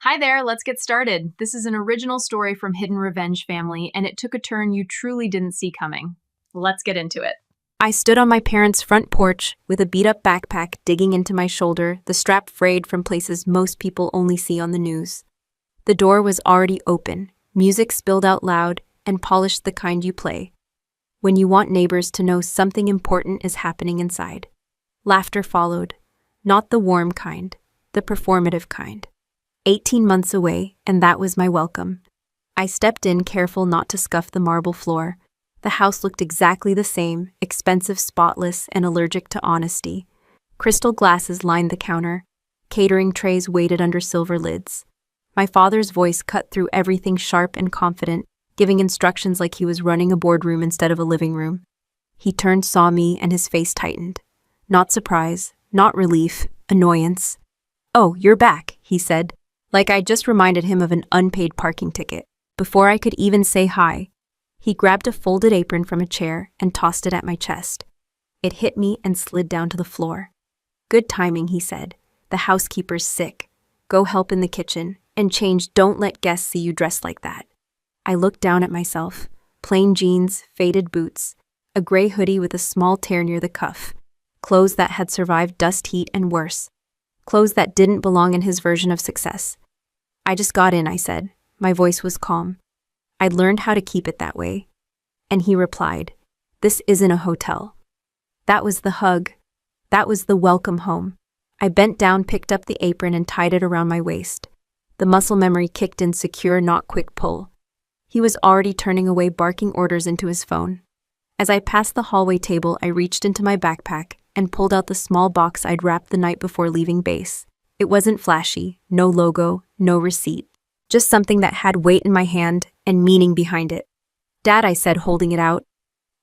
Hi there, let's get started. This is an original story from Hidden Revenge Family, and it took a turn you truly didn't see coming. Let's get into it. I stood on my parents' front porch with a beat-up backpack digging into my shoulder, the strap frayed from places most people only see on the news. The door was already open, music spilled out loud, and polished the kind you play when you want neighbors to know something important is happening inside. Laughter followed, not the warm kind, the performative kind. 18 months away, and that was my welcome. I stepped in, careful not to scuff the marble floor. The house looked exactly the same, expensive, spotless, and allergic to honesty. Crystal glasses lined the counter. Catering trays waited under silver lids. My father's voice cut through everything, sharp and confident, giving instructions like he was running a boardroom instead of a living room. He turned, saw me, and his face tightened. Not surprise, not relief, annoyance. "Oh, you're back," he said, like I just reminded him of an unpaid parking ticket. Before I could even say hi, he grabbed a folded apron from a chair and tossed it at my chest. It hit me and slid down to the floor. "Good timing," he said. "The housekeeper's sick. Go help in the kitchen, and change. Don't let guests see you dressed like that." I looked down at myself. Plain jeans, faded boots, a gray hoodie with a small tear near the cuff. Clothes that had survived dust, heat, and worse. Clothes that didn't belong in his version of success. "I just got in," I said. My voice was calm. I'd learned how to keep it that way. And he replied, "This isn't a hotel." That was the hug. That was the welcome home. I bent down, picked up the apron, and tied it around my waist. The muscle memory kicked in, secure, not quick pull. He was already turning away, barking orders into his phone. As I passed the hallway table, I reached into my backpack and pulled out the small box I'd wrapped the night before leaving base. It wasn't flashy, no logo, no receipt. Just something that had weight in my hand and meaning behind it. "Dad," I said, holding it out,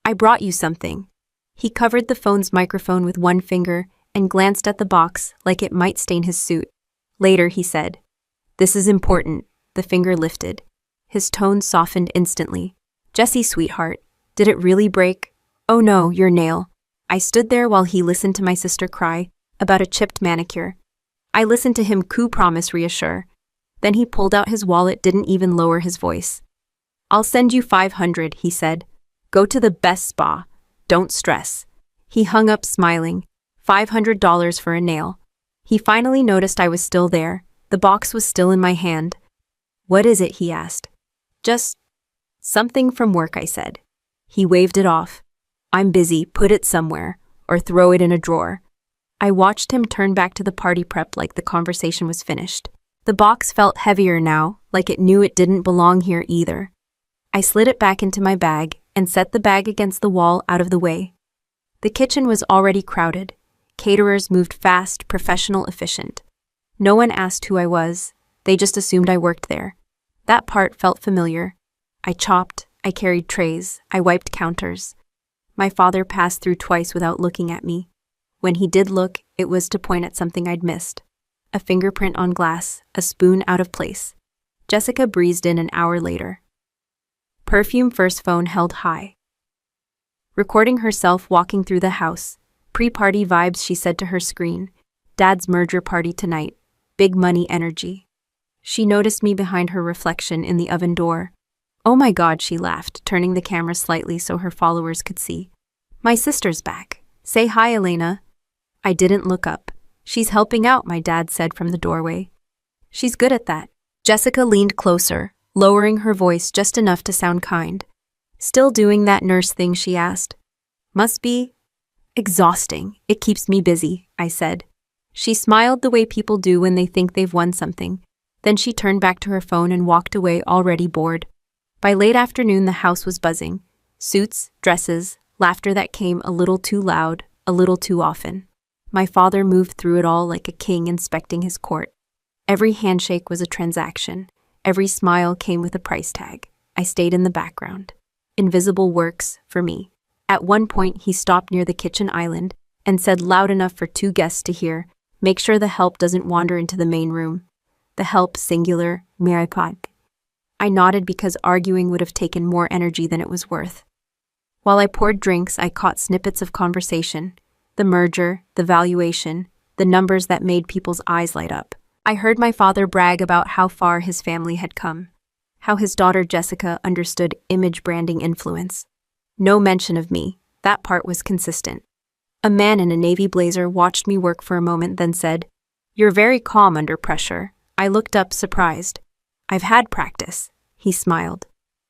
"I brought you something." He covered the phone's microphone with one finger and glanced at the box like it might stain his suit. Later, he said, "This is important." The finger lifted. His tone softened instantly. "Jesse, sweetheart, did it really break?" "Oh no, your nail." I stood there while he listened to my sister cry about a chipped manicure. I listened to him coo, promise, reassure. Then he pulled out his wallet, didn't even lower his voice. "I'll send you 500, he said. "Go to the best spa. Don't stress." He hung up, smiling. $500 for a nail. He finally noticed I was still there. The box was still in my hand. "What is it?" he asked. "Just something from work," I said. He waved it off. "I'm busy, put it somewhere, or throw it in a drawer." I watched him turn back to the party prep like the conversation was finished. The box felt heavier now, like it knew it didn't belong here either. I slid it back into my bag and set the bag against the wall out of the way. The kitchen was already crowded. Caterers moved fast, professional, efficient. No one asked who I was. They just assumed I worked there. That part felt familiar. I chopped, I carried trays, I wiped counters. My father passed through twice without looking at me. When he did look, it was to point at something I'd missed. A fingerprint on glass, a spoon out of place. Jessica breezed in an hour later. Perfume first, phone held high. Recording herself walking through the house. "Pre-party vibes," she said to her screen. "Dad's merger party tonight. Big money energy." She noticed me behind her reflection in the oven door. "Oh my God," she laughed, turning the camera slightly so her followers could see. "My sister's back. Say hi, Elena." I didn't look up. "She's helping out," my dad said from the doorway. "She's good at that." Jessica leaned closer, lowering her voice just enough to sound kind. "Still doing that nurse thing?" she asked. "Must be exhausting. It keeps me busy," I said. She smiled the way people do when they think they've won something. Then she turned back to her phone and walked away, already bored. By late afternoon, the house was buzzing. Suits, dresses, laughter that came a little too loud, a little too often. My father moved through it all like a king inspecting his court. Every handshake was a transaction. Every smile came with a price tag. I stayed in the background. Invisible works for me. At one point, he stopped near the kitchen island and said loud enough for 2 guests to hear, "Make sure the help doesn't wander into the main room." The help, singular, Maripod. I nodded because arguing would have taken more energy than it was worth. While I poured drinks, I caught snippets of conversation. The merger, the valuation, the numbers that made people's eyes light up. I heard my father brag about how far his family had come, how his daughter Jessica understood image branding influence. No mention of me. That part was consistent. A man in a navy blazer watched me work for a moment, then said, "You're very calm under pressure." I looked up, surprised. "I've had practice," he smiled.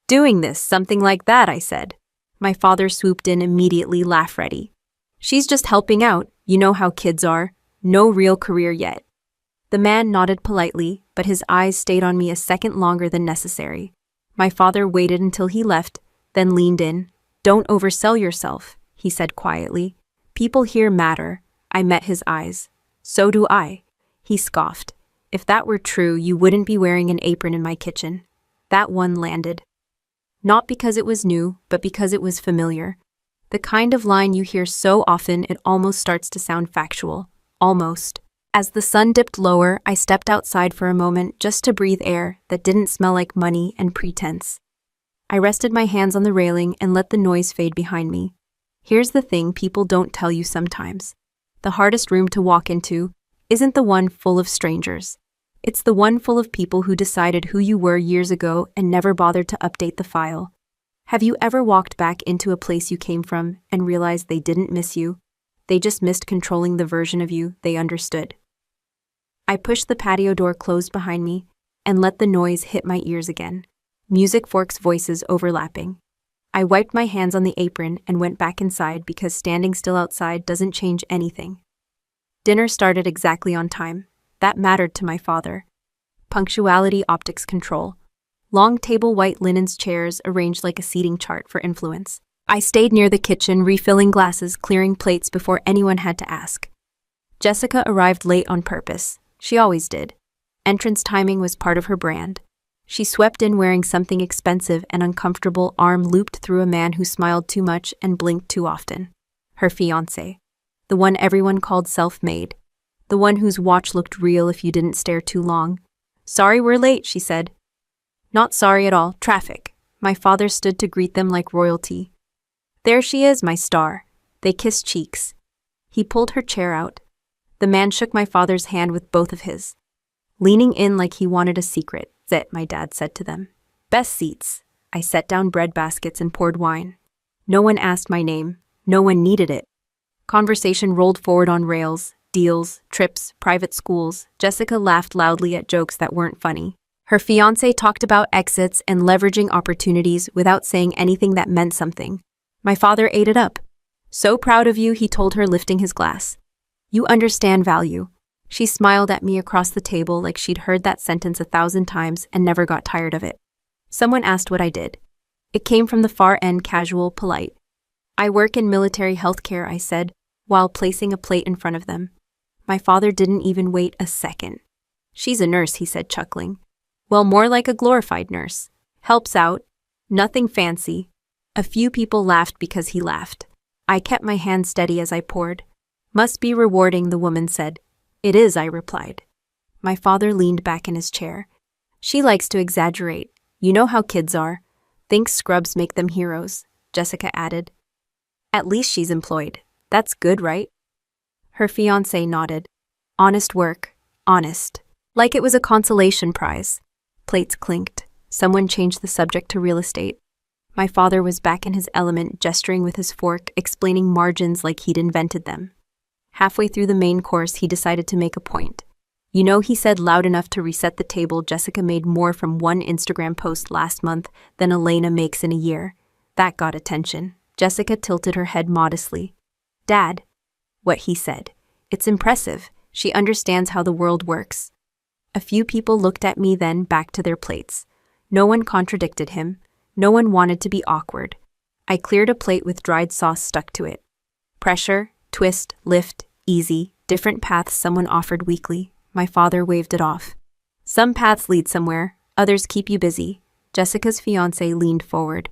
"Doing this, something like that," I said. My father swooped in immediately, laugh ready. "She's just helping out, you know how kids are. No real career yet." The man nodded politely, but his eyes stayed on me a second longer than necessary. My father waited until he left, then leaned in. "Don't oversell yourself," he said quietly. "People here matter." I met his eyes. "So do I." He scoffed. "If that were true, you wouldn't be wearing an apron in my kitchen." That one landed. Not because it was new, but because it was familiar. The kind of line you hear so often it almost starts to sound factual. Almost. As the sun dipped lower, I stepped outside for a moment just to breathe air that didn't smell like money and pretense. I rested my hands on the railing and let the noise fade behind me. Here's the thing people don't tell you sometimes. The hardest room to walk into isn't the one full of strangers. It's the one full of people who decided who you were years ago and never bothered to update the file. Have you ever walked back into a place you came from and realized they didn't miss you? They just missed controlling the version of you they understood. I pushed the patio door closed behind me and let the noise hit my ears again. Music forks, voices overlapping. I wiped my hands on the apron and went back inside because standing still outside doesn't change anything. Dinner started exactly on time. That mattered to my father. Punctuality, optics control. Long table, white linens, chairs arranged like a seating chart for influence. I stayed near the kitchen, refilling glasses, clearing plates before anyone had to ask. Jessica arrived late on purpose. She always did. Entrance timing was part of her brand. She swept in wearing something expensive and uncomfortable, arm looped through a man who smiled too much and blinked too often. Her fiancé. The one everyone called self-made. The one whose watch looked real if you didn't stare too long. "Sorry we're late," she said. "Not sorry at all, traffic." My father stood to greet them like royalty. "There she is, my star." They kissed cheeks. He pulled her chair out. The man shook my father's hand with both of his. Leaning in like he wanted a secret, "Zit," my dad said to them. "Best seats." I set down bread baskets and poured wine. No one asked my name. No one needed it. Conversation rolled forward on rails. Deals, trips, private schools. Jessica laughed loudly at jokes that weren't funny. Her fiancé talked about exits and leveraging opportunities without saying anything that meant something. My father ate it up. "So proud of you," he told her, lifting his glass. "You understand value." She smiled at me across the table like she'd heard that sentence 1,000 times and never got tired of it. Someone asked what I did. It came from the far end, casual, polite. "I work in military healthcare," I said, while placing a plate in front of them. My father didn't even wait a second. "She's a nurse," he said, chuckling. "Well, more like a glorified nurse. Helps out. Nothing fancy." A few people laughed because he laughed. I kept my hand steady as I poured. "Must be rewarding," the woman said. "It is," I replied. My father leaned back in his chair. "She likes to exaggerate. You know how kids are. Thinks scrubs make them heroes," Jessica added. "At least she's employed. That's good, right?" Her fiancé nodded. "Honest work. Honest." Like it was a consolation prize. Plates clinked. Someone changed the subject to real estate. My father was back in his element, gesturing with his fork, explaining margins like he'd invented them. Halfway through the main course, he decided to make a point. "You know," he said loud enough to reset the table, "Jessica made more from one Instagram post last month than Elena makes in a year." That got attention. Jessica tilted her head modestly. "Dad," what he said. "It's impressive. She understands how the world works." A few people looked at me, then back to their plates. No one contradicted him. No one wanted to be awkward. I cleared a plate with dried sauce stuck to it. Pressure, twist, lift, easy, different paths someone offered weakly. My father waved it off. "Some paths lead somewhere, others keep you busy." Jessica's fiancé leaned forward.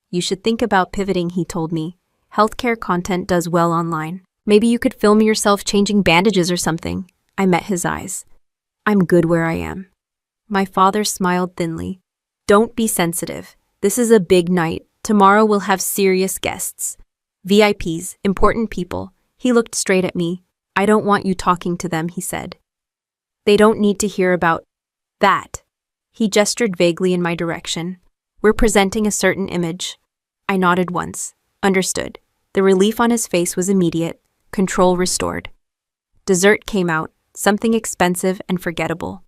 "You should think about pivoting," he told me. "Healthcare content does well online. Maybe you could film yourself changing bandages or something." I met his eyes. "I'm good where I am." My father smiled thinly. "Don't be sensitive. This is a big night. Tomorrow we'll have serious guests. VIPs, important people." He looked straight at me. "I don't want you talking to them," he said. They don't need to hear about that. He gestured vaguely in my direction. We're presenting a certain image. I nodded once. Understood. The relief on his face was immediate, control restored. Dessert came out, something expensive and forgettable.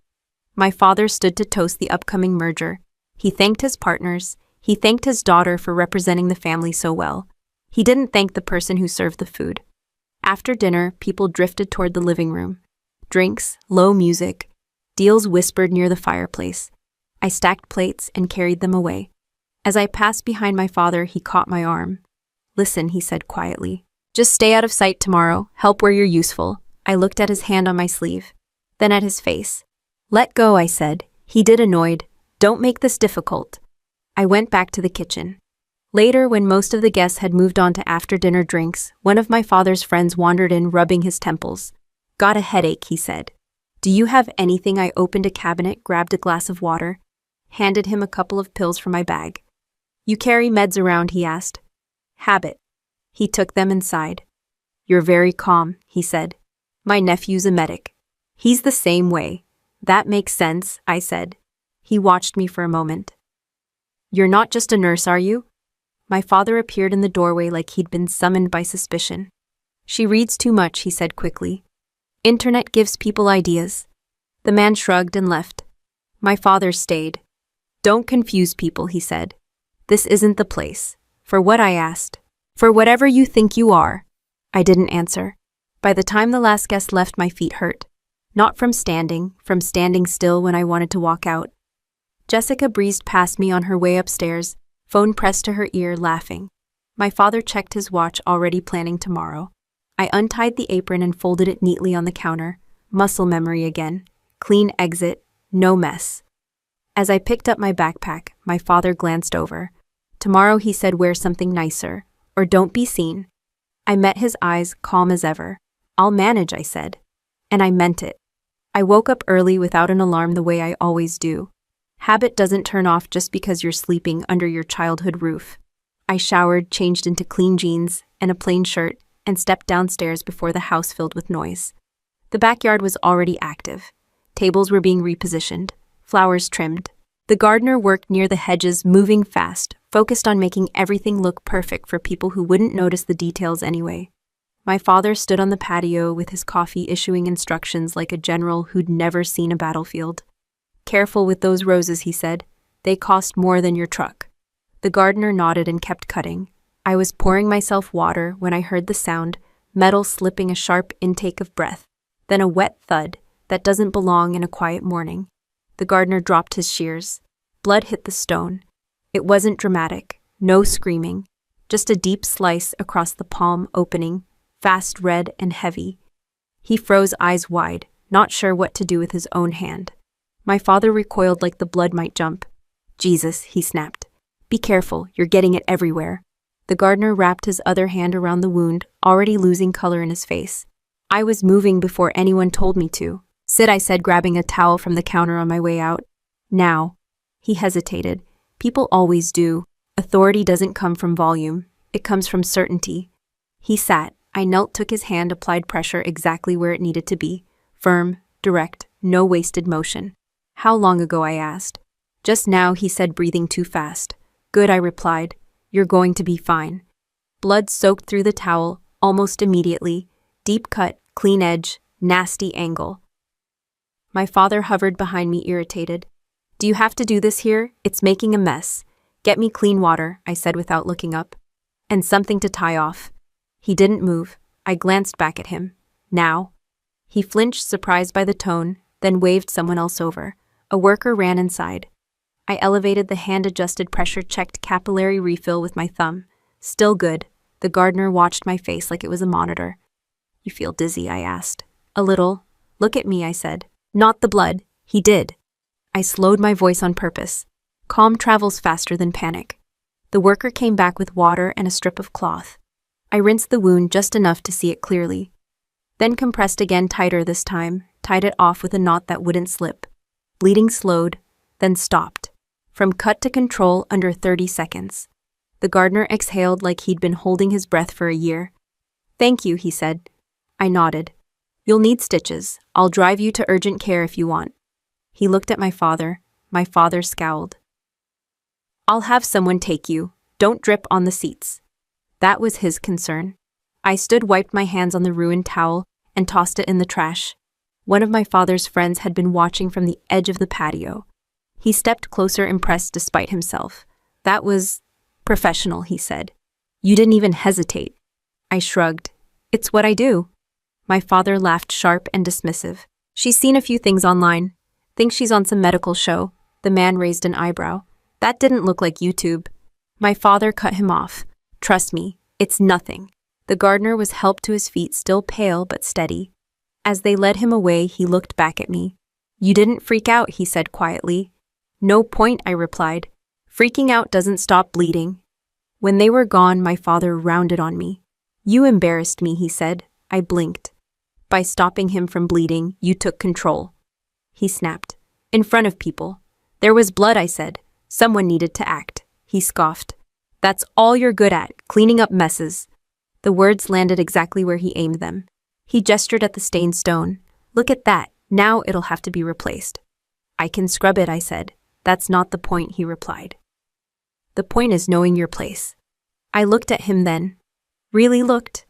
My father stood to toast the upcoming merger. He thanked his partners. He thanked his daughter for representing the family so well. He didn't thank the person who served the food. After dinner, people drifted toward the living room. Drinks, low music, deals whispered near the fireplace. I stacked plates and carried them away. As I passed behind my father, he caught my arm. Listen, he said quietly. Just stay out of sight tomorrow. Help where you're useful. I looked at his hand on my sleeve, then at his face. Let go, I said. He did, annoyed. Don't make this difficult. I went back to the kitchen. Later, when most of the guests had moved on to after-dinner drinks, one of my father's friends wandered in, rubbing his temples. Got a headache, he said. Do you have anything? I opened a cabinet, grabbed a glass of water, handed him a couple of pills from my bag. You carry meds around, he asked. Habit. He took them inside. You're very calm, he said. My nephew's a medic. He's the same way. That makes sense, I said. He watched me for a moment. You're not just a nurse, are you? My father appeared in the doorway like he'd been summoned by suspicion. She reads too much, he said quickly. Internet gives people ideas. The man shrugged and left. My father stayed. Don't confuse people, he said. This isn't the place. For what, I asked. For whatever you think you are. I didn't answer. By the time the last guest left, my feet hurt. Not from standing still when I wanted to walk out. Jessica breezed past me on her way upstairs, phone pressed to her ear, laughing. My father checked his watch, already planning tomorrow. I untied the apron and folded it neatly on the counter. Muscle memory again. Clean exit, no mess. As I picked up my backpack, my father glanced over. Tomorrow, he said, wear something nicer, or don't be seen. I met his eyes, calm as ever. I'll manage, I said. And I meant it. I woke up early without an alarm the way I always do. Habit doesn't turn off just because you're sleeping under your childhood roof. I showered, changed into clean jeans and a plain shirt, and stepped downstairs before the house filled with noise. The backyard was already active. Tables were being repositioned, flowers trimmed. The gardener worked near the hedges, moving fast, focused on making everything look perfect for people who wouldn't notice the details anyway. My father stood on the patio with his coffee, issuing instructions like a general who'd never seen a battlefield. Careful with those roses, he said. They cost more than your truck. The gardener nodded and kept cutting. I was pouring myself water when I heard the sound, metal slipping, a sharp intake of breath, then a wet thud that doesn't belong in a quiet morning. The gardener dropped his shears. Blood hit the stone. It wasn't dramatic, no screaming, just a deep slice across the palm opening, fast, red, and heavy. He froze, eyes wide, not sure what to do with his own hand. My father recoiled like the blood might jump. Jesus, he snapped. Be careful, you're getting it everywhere. The gardener wrapped his other hand around the wound, already losing color in his face. I was moving before anyone told me to. Sit, I said, grabbing a towel from the counter on my way out. Now. He hesitated. People always do. Authority doesn't come from volume. It comes from certainty. He sat. I knelt, took his hand, applied pressure exactly where it needed to be. Firm, direct, no wasted motion. How long ago, I asked. Just now, he said, breathing too fast. Good, I replied. You're going to be fine. Blood soaked through the towel, almost immediately. Deep cut, clean edge, nasty angle. My father hovered behind me, irritated. Do you have to do this here? It's making a mess. Get me clean water, I said without looking up. And something to tie off. He didn't move. I glanced back at him. Now? He flinched, surprised by the tone, then waved someone else over. A worker ran inside. I elevated the hand-adjusted pressure-checked capillary refill with my thumb. Still good. The gardener watched my face like it was a monitor. You feel dizzy, I asked. A little. Look at me, I said. Not the blood. He did. I slowed my voice on purpose. Calm travels faster than panic. The worker came back with water and a strip of cloth. I rinsed the wound just enough to see it clearly. Then compressed again, tighter this time, tied it off with a knot that wouldn't slip. Bleeding slowed, then stopped. From cut to control under 30 seconds. The gardener exhaled like he'd been holding his breath for a year. Thank you, he said. I nodded. You'll need stitches. I'll drive you to urgent care if you want. He looked at my father. My father scowled. I'll have someone take you. Don't drip on the seats. That was his concern. I stood, wiped my hands on the ruined towel, and tossed it in the trash. One of my father's friends had been watching from the edge of the patio. He stepped closer, impressed despite himself. That was professional, he said. You didn't even hesitate. I shrugged. It's what I do. My father laughed, sharp and dismissive. She's seen a few things online. Thinks she's on some medical show. The man raised an eyebrow. That didn't look like YouTube. My father cut him off. Trust me, it's nothing. The gardener was helped to his feet, still pale but steady. As they led him away, he looked back at me. You didn't freak out, he said quietly. No point, I replied. Freaking out doesn't stop bleeding. When they were gone, my father rounded on me. You embarrassed me, he said. I blinked. By stopping him from bleeding, you took control. He snapped. In front of people. There was blood, I said. Someone needed to act. He scoffed. That's all you're good at, cleaning up messes. The words landed exactly where he aimed them. He gestured at the stained stone. Look at that. Now it'll have to be replaced. I can scrub it, I said. That's not the point, he replied. The point is knowing your place. I looked at him then. Really looked.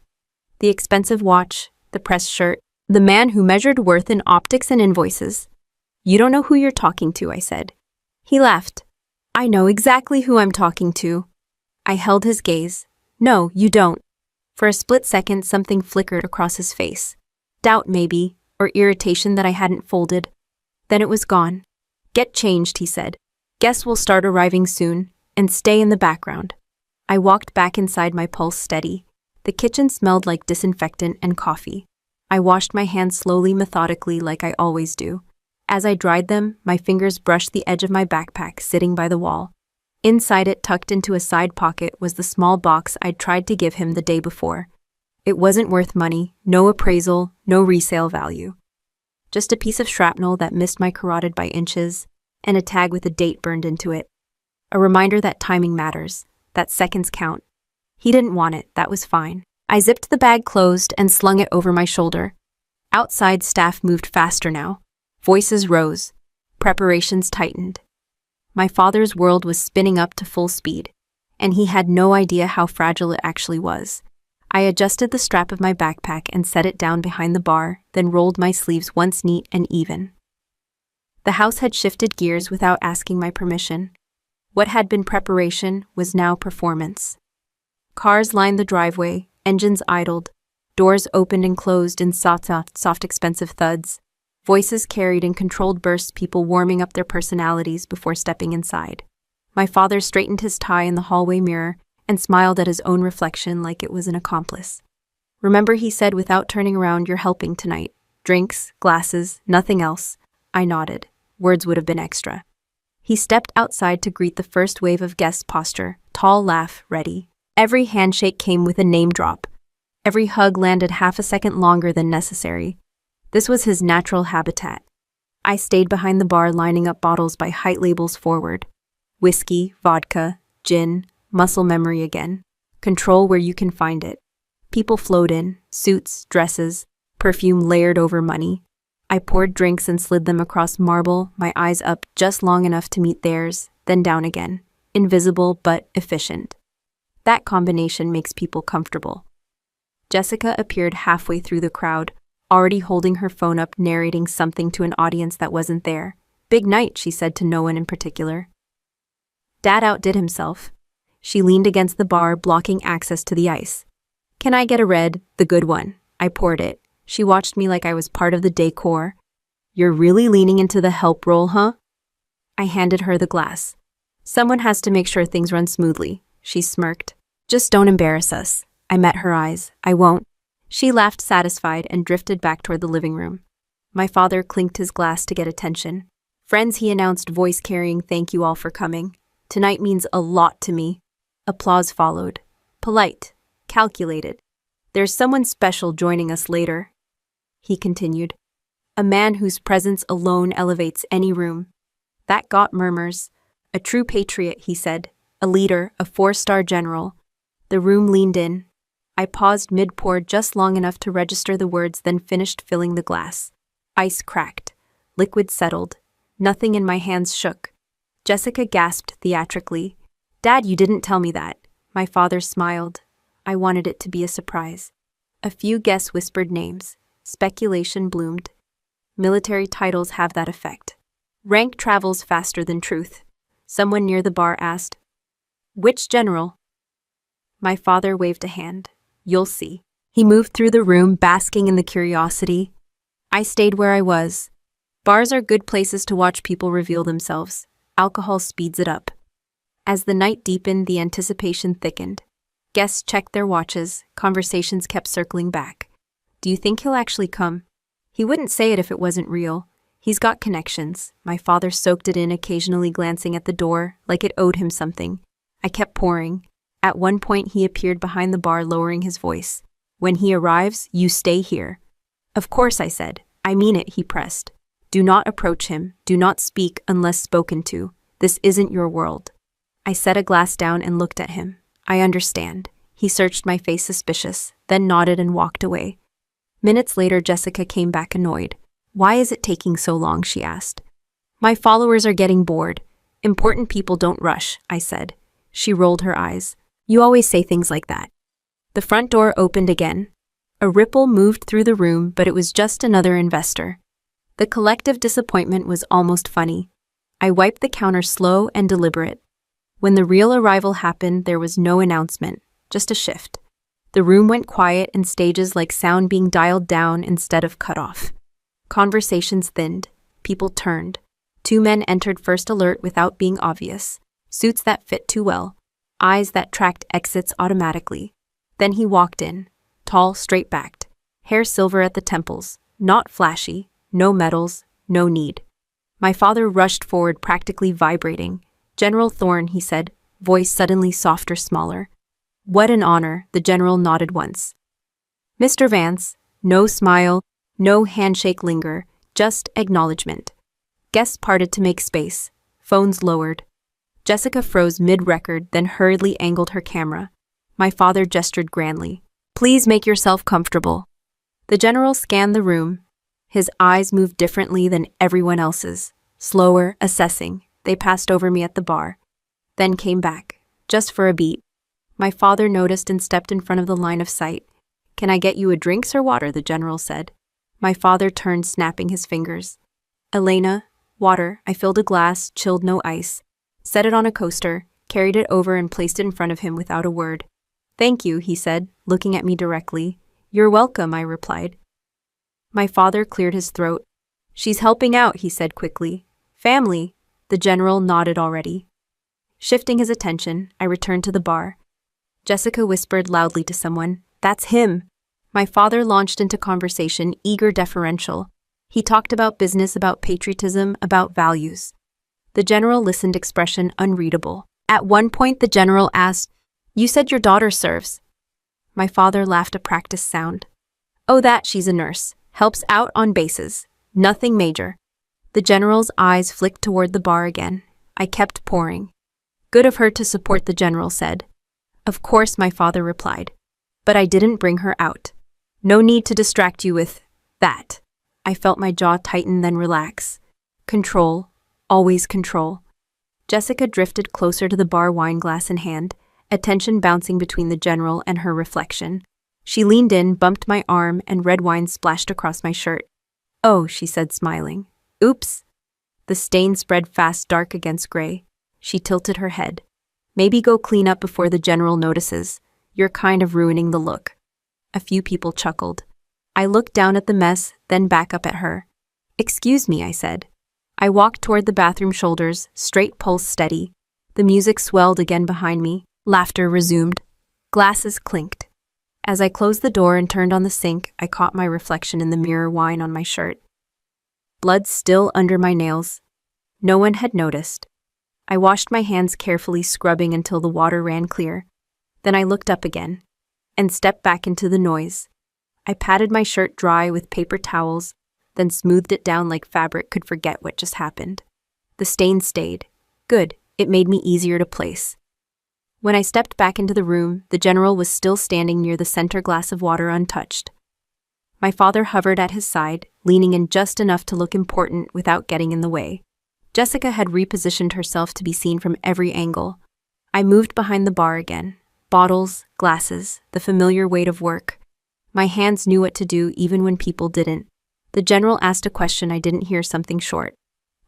The expensive watch, the pressed shirt, the man who measured worth in optics and invoices. You don't know who you're talking to, I said. He laughed. I know exactly who I'm talking to. I held his gaze. No, you don't. For a split second, something flickered across his face. Doubt, maybe, or irritation that I hadn't folded. Then it was gone. Get changed, he said. Guess we'll start arriving soon, and stay in the background. I walked back inside, my pulse steady. The kitchen smelled like disinfectant and coffee. I washed my hands slowly, methodically, like I always do. As I dried them, my fingers brushed the edge of my backpack sitting by the wall. Inside it, tucked into a side pocket, was the small box I'd tried to give him the day before. It wasn't worth money, no appraisal, no resale value. Just a piece of shrapnel that missed my carotid by inches, and a tag with a date burned into it. A reminder that timing matters, that seconds count. He didn't want it, that was fine. I zipped the bag closed and slung it over my shoulder. Outside, staff moved faster now. Voices rose. Preparations tightened. My father's world was spinning up to full speed, and he had no idea how fragile it actually was. I adjusted the strap of my backpack and set it down behind the bar, then rolled my sleeves once neat and even. The house had shifted gears without asking my permission. What had been preparation was now performance. Cars lined the driveway, engines idled, doors opened and closed in soft, expensive thuds. Voices carried in controlled bursts, people warming up their personalities before stepping inside. My father straightened his tie in the hallway mirror and smiled at his own reflection like it was an accomplice. Remember, he said without turning around, you're helping tonight. Drinks, glasses, nothing else. I nodded. Words would have been extra. He stepped outside to greet the first wave of guests, posture, tall laugh, ready. Every handshake came with a name drop. Every hug landed half a second longer than necessary. This was his natural habitat. I stayed behind the bar, lining up bottles by height, labels forward. Whiskey, vodka, gin, muscle memory again. Control where you can find it. People flowed in, suits, dresses, perfume layered over money. I poured drinks and slid them across marble, my eyes up just long enough to meet theirs, then down again. Invisible but efficient. That combination makes people comfortable. Jessica appeared halfway through the crowd, already holding her phone up, narrating something to an audience that wasn't there. Big night, she said to no one in particular. Dad outdid himself. She leaned against the bar, blocking access to the ice. Can I get a red, the good one? I poured it. She watched me like I was part of the decor. You're really leaning into the help role, huh? I handed her the glass. Someone has to make sure things run smoothly. She smirked. Just don't embarrass us. I met her eyes. I won't. She laughed, satisfied, and drifted back toward the living room. My father clinked his glass to get attention. Friends, he announced, voice carrying, thank you all for coming. Tonight means a lot to me. Applause followed. Polite. Calculated. There's someone special joining us later. He continued. A man whose presence alone elevates any room. That got murmurs. A true patriot, he said. A leader, a 4-star general. The room leaned in. I paused mid-pour just long enough to register the words, then finished filling the glass. Ice cracked. Liquid settled. Nothing in my hands shook. Jessica gasped theatrically. "Dad, you didn't tell me that." My father smiled. I wanted it to be a surprise. A few guests whispered names. Speculation bloomed. Military titles have that effect. Rank travels faster than truth. Someone near the bar asked, "Which general?" My father waved a hand. "You'll see." He moved through the room, basking in the curiosity. I stayed where I was. Bars are good places to watch people reveal themselves. Alcohol speeds it up. As the night deepened, the anticipation thickened. Guests checked their watches. Conversations kept circling back. "Do you think he'll actually come?" He wouldn't say it if it wasn't real. He's got connections. My father soaked it in, occasionally glancing at the door, like it owed him something. I kept pouring. At one point, he appeared behind the bar, lowering his voice. "When he arrives, you stay here." "Of course," I said. "I mean it," he pressed. "Do not approach him. Do not speak unless spoken to. This isn't your world." I set a glass down and looked at him. "I understand." He searched my face, suspicious, then nodded and walked away. Minutes later, Jessica came back annoyed. "Why is it taking so long?" she asked. "My followers are getting bored. Important people don't rush," I said. She rolled her eyes. "You always say things like that." The front door opened again. A ripple moved through the room, but it was just another investor. The collective disappointment was almost funny. I wiped the counter, slow and deliberate. When the real arrival happened, there was no announcement, just a shift. The room went quiet in stages, like sound being dialed down instead of cut off. Conversations thinned. People turned. Two men entered, first alert without being obvious. Suits that fit too well. Eyes that tracked exits automatically. Then he walked in. Tall, straight-backed. Hair silver at the temples. Not flashy. No medals. No need. My father rushed forward, practically vibrating. "General Thorne," he said, voice suddenly softer, smaller. "What an honor," the general nodded once. "Mr. Vance," no smile, no handshake linger, just acknowledgement. Guests parted to make space. Phones lowered. Jessica froze mid-record, then hurriedly angled her camera. My father gestured grandly. "Please make yourself comfortable." The general scanned the room. His eyes moved differently than everyone else's. Slower, assessing. They passed over me at the bar. Then came back. Just for a beat. My father noticed and stepped in front of the line of sight. "Can I get you a drink or water?" the general said. My father turned, snapping his fingers. "Elena, water." I filled a glass, chilled, no ice. Set it on a coaster, carried it over and placed it in front of him without a word. "Thank you," he said, looking at me directly. "You're welcome," I replied. My father cleared his throat. "She's helping out," he said quickly. "Family." The general nodded already. Shifting his attention, I returned to the bar. Jessica whispered loudly to someone, "That's him." My father launched into conversation, eager, deferential. He talked about business, about patriotism, about values. The general listened, expression unreadable. At one point, the general asked, "You said your daughter serves." My father laughed, a practiced sound. "Oh, she's a nurse. Helps out on bases. Nothing major." The general's eyes flicked toward the bar again. I kept pouring. "Good of her to support," the general said. "Of course," my father replied. "But I didn't bring her out. No need to distract you with that." I felt my jaw tighten, then relax. Control. Always control. Jessica drifted closer to the bar, wine glass in hand, attention bouncing between the general and her reflection. She leaned in, bumped my arm, and red wine splashed across my shirt. "Oh," she said, smiling. "Oops." The stain spread fast, dark against gray. She tilted her head. "Maybe go clean up before the general notices. You're kind of ruining the look." A few people chuckled. I looked down at the mess, then back up at her. "Excuse me," I said. I walked toward the bathroom, shoulders, straight, pulse steady. The music swelled again behind me. Laughter resumed. Glasses clinked. As I closed the door and turned on the sink, I caught my reflection in the mirror, wine on my shirt. Blood still under my nails. No one had noticed. I washed my hands carefully, scrubbing until the water ran clear. Then I looked up again and stepped back into the noise. I patted my shirt dry with paper towels, then smoothed it down like fabric could forget what just happened. The stain stayed. Good, it made me easier to place. When I stepped back into the room, the general was still standing near the center glass of water untouched. My father hovered at his side, leaning in just enough to look important without getting in the way. Jessica had repositioned herself to be seen from every angle. I moved behind the bar again. Bottles, glasses, the familiar weight of work. My hands knew what to do even when people didn't. The general asked a question I didn't hear something short.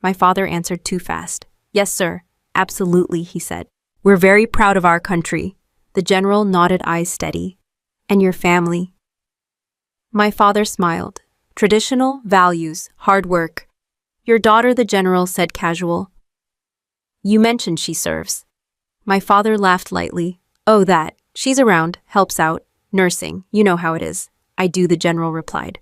My father answered too fast. "Yes, sir. Absolutely," he said. "We're very proud of our country." The general nodded, eyes steady. "And your family?" My father smiled. "Traditional, values, hard work." "Your daughter," the general said casual. "You mentioned she serves." My father laughed lightly. "Oh, that. She's around, helps out, nursing, you know how it is." "I do," the general replied.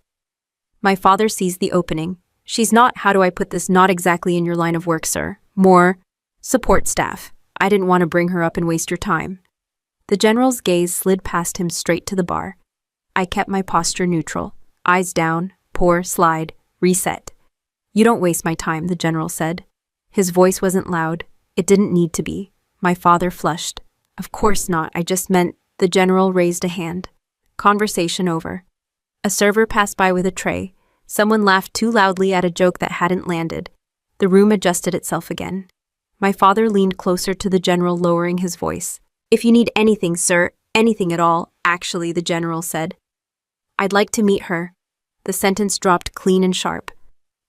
My father seized the opening. "She's not, how do I put this, not exactly in your line of work, sir. More support staff. I didn't want to bring her up and waste your time." The general's gaze slid past him straight to the bar. I kept my posture neutral. Eyes down, pour, slide, reset. "You don't waste my time," the general said. His voice wasn't loud. It didn't need to be. My father flushed. "Of course not, I just meant—" The general raised a hand. Conversation over. A server passed by with a tray. Someone laughed too loudly at a joke that hadn't landed. The room adjusted itself again. My father leaned closer to the general, lowering his voice. "If you need anything, sir, anything at all, actually," the general said. "I'd like to meet her." The sentence dropped clean and sharp.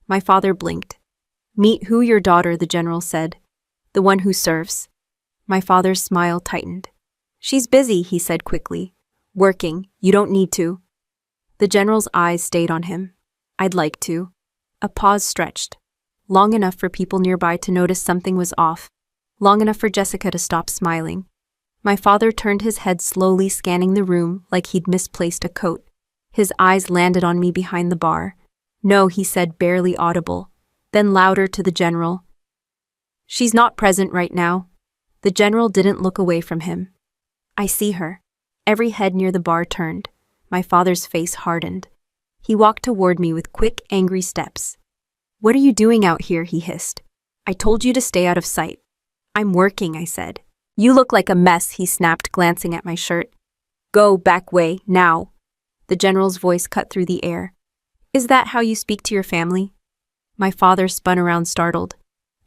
My father blinked. "Meet who?" "Your daughter," the general said. "The one who serves." My father's smile tightened. "She's busy," he said quickly. "Working. You don't need to." The general's eyes stayed on him. "I'd like to." A pause stretched. Long enough for people nearby to notice something was off. Long enough for Jessica to stop smiling. My father turned his head slowly, scanning the room like he'd misplaced a coat. His eyes landed on me behind the bar. "No," he said, barely audible. Then louder to the general. "She's not present right now." The general didn't look away from him. "I see her." Every head near the bar turned. My father's face hardened. He walked toward me with quick, angry steps. "What are you doing out here?" he hissed. "I told you to stay out of sight." "I'm working," I said. "You look like a mess," he snapped, glancing at my shirt. "Go back way, now." The general's voice cut through the air. "Is that how you speak to your family?" My father spun around, startled.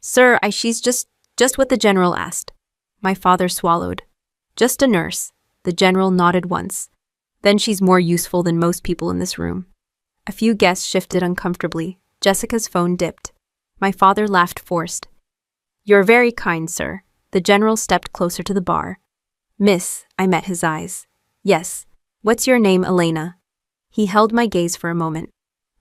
"Sir, she's just what the general asked." My father swallowed. "Just a nurse." The general nodded once. "Then she's more useful than most people in this room." A few guests shifted uncomfortably. Jessica's phone dipped. My father laughed forced. "You're very kind, sir." The general stepped closer to the bar. "Miss," I met his eyes. "Yes. What's your name?" "Elena." He held my gaze for a moment.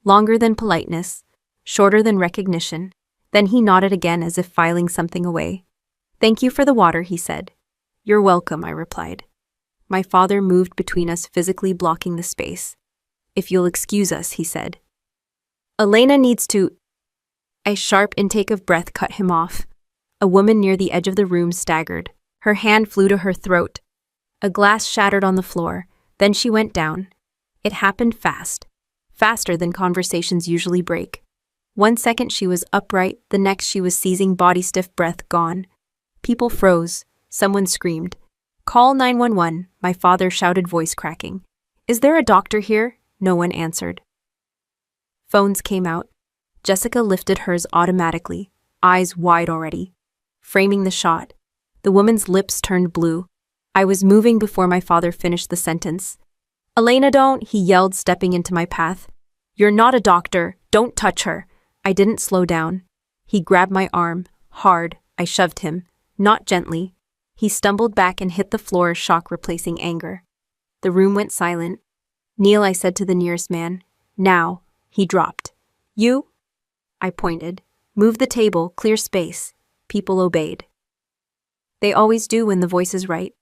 Longer than politeness, shorter than recognition. Then he nodded again as if filing something away. "Thank you for the water," he said. "You're welcome," I replied. My father moved between us, physically blocking the space. "If you'll excuse us," he said. "Elena needs to—" A sharp intake of breath cut him off. A woman near the edge of the room staggered. Her hand flew to her throat. A glass shattered on the floor. Then she went down. It happened fast. Faster than conversations usually break. 1 second she was upright, the next she was seizing, body-stiff, breath gone. People froze. Someone screamed. "Call 911, my father shouted, voice cracking. "Is there a doctor here?" No one answered. Phones came out. Jessica lifted hers automatically, eyes wide already, framing the shot. The woman's lips turned blue. I was moving before my father finished the sentence. "Elena, don't," he yelled, stepping into my path. "You're not a doctor. Don't touch her." I didn't slow down. He grabbed my arm, hard. I shoved him, not gently. He stumbled back and hit the floor, shock replacing anger. The room went silent. "Kneel," I said to the nearest man. "Now." He dropped. "You?" I pointed. "Move the table, clear space." People obeyed. They always do when the voice is right.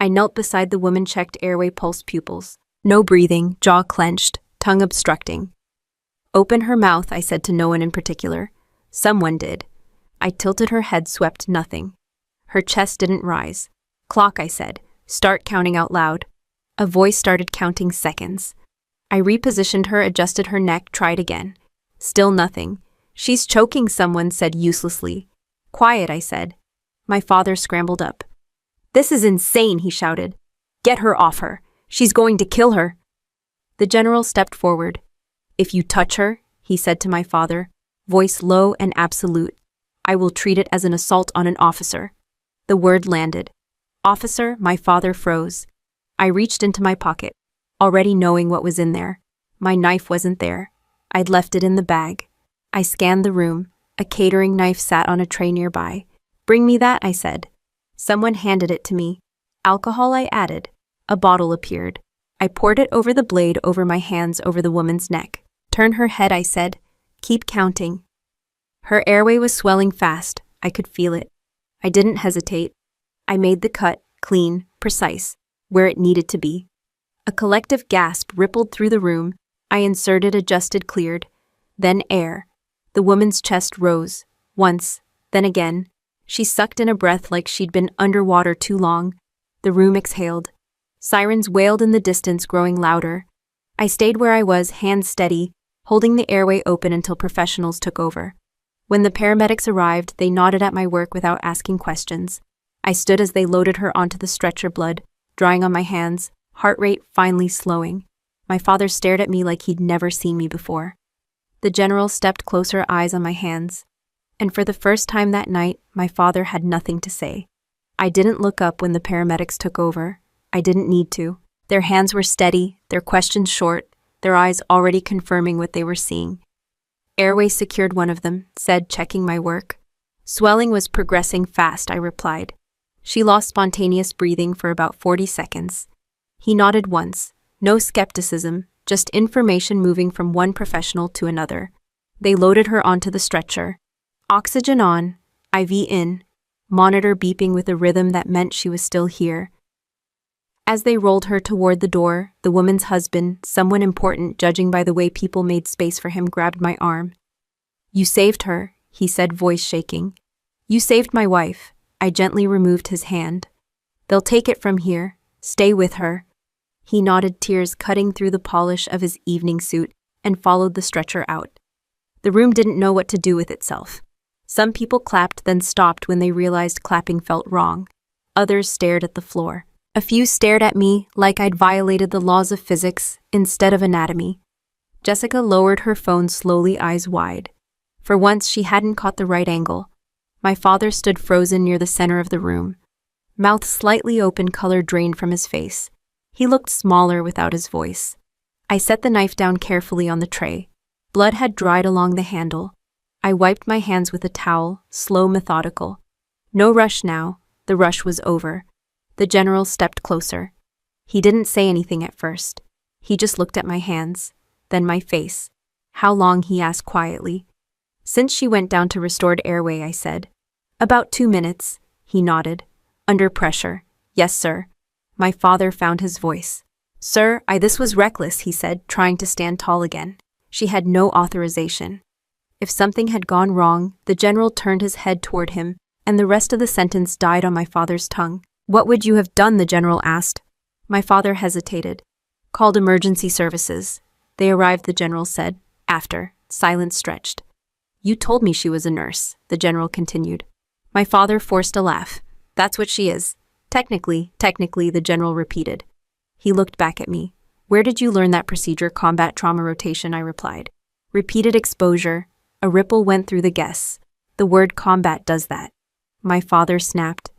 I knelt beside the woman, checked airway, pulse, pupils. No breathing, jaw clenched, tongue obstructing. "Open her mouth," I said to no one in particular. Someone did. I tilted her head, swept nothing. Her chest didn't rise. "Clock," I said. "Start counting out loud." A voice started counting seconds. I repositioned her, adjusted her neck, tried again. Still nothing. "She's choking," someone said uselessly. "Quiet," I said. My father scrambled up. "This is insane," he shouted. "Get her off her. She's going to kill her." The general stepped forward. "If you touch her," he said to my father, voice low and absolute, "I will treat it as an assault on an officer." The word landed. "Officer," my father froze. I reached into my pocket, already knowing what was in there. My knife wasn't there. I'd left it in the bag. I scanned the room. A catering knife sat on a tray nearby. "Bring me that," I said. Someone handed it to me. "Alcohol," I added. A bottle appeared. I poured it over the blade over my hands over the woman's neck. "Turn her head," I said. "Keep counting." Her airway was swelling fast. I could feel it. I didn't hesitate. I made the cut, clean, precise, where it needed to be. A collective gasp rippled through the room. I inserted, adjusted, cleared. Then air. The woman's chest rose. Once, then again. She sucked in a breath like she'd been underwater too long. The room exhaled. Sirens wailed in the distance, growing louder. I stayed where I was, hands steady, holding the airway open until professionals took over. When the paramedics arrived, they nodded at my work without asking questions. I stood as they loaded her onto the stretcher, blood drying on my hands, heart rate finally slowing. My father stared at me like he'd never seen me before. The general stepped closer, eyes on my hands. And for the first time that night, my father had nothing to say. I didn't look up when the paramedics took over. I didn't need to. Their hands were steady, their questions short, their eyes already confirming what they were seeing. "Airway secured," one of them said, checking my work. "Swelling was progressing fast," I replied. "She lost spontaneous breathing for about 40 seconds. He nodded once. No skepticism, just information moving from one professional to another. They loaded her onto the stretcher. Oxygen on, IV in, monitor beeping with a rhythm that meant she was still here. As they rolled her toward the door, the woman's husband, someone important judging by the way people made space for him, grabbed my arm. "You saved her," he said, voice shaking. "You saved my wife." I gently removed his hand. "They'll take it from here. Stay with her." He nodded, tears cutting through the polish of his evening suit, and followed the stretcher out. The room didn't know what to do with itself. Some people clapped, then stopped when they realized clapping felt wrong. Others stared at the floor. A few stared at me like I'd violated the laws of physics instead of anatomy. Jessica lowered her phone slowly, eyes wide. For once, she hadn't caught the right angle. My father stood frozen near the center of the room. Mouth slightly open, color drained from his face. He looked smaller without his voice. I set the knife down carefully on the tray. Blood had dried along the handle. I wiped my hands with a towel, slow, methodical. No rush now. The rush was over. The general stepped closer. He didn't say anything at first. He just looked at my hands, then my face. "How long?" he asked quietly. "Since she went down to restored airway," I said. "About 2 minutes." He nodded. "Under pressure." "Yes, sir." My father found his voice. "Sir, this was reckless," he said, trying to stand tall again. "She had no authorization." If something had gone wrong, the general turned his head toward him, and the rest of the sentence died on my father's tongue. "What would you have done?" the general asked. My father hesitated. "Called emergency services. They arrived," the general said. After, silence stretched. "You told me she was a nurse," the general continued. My father forced a laugh. "That's what she is." Technically, the general repeated. He looked back at me. "Where did you learn that procedure?" "Combat trauma rotation," I replied. Repeated exposure. A ripple went through the guests. "The word combat does that." My father snapped.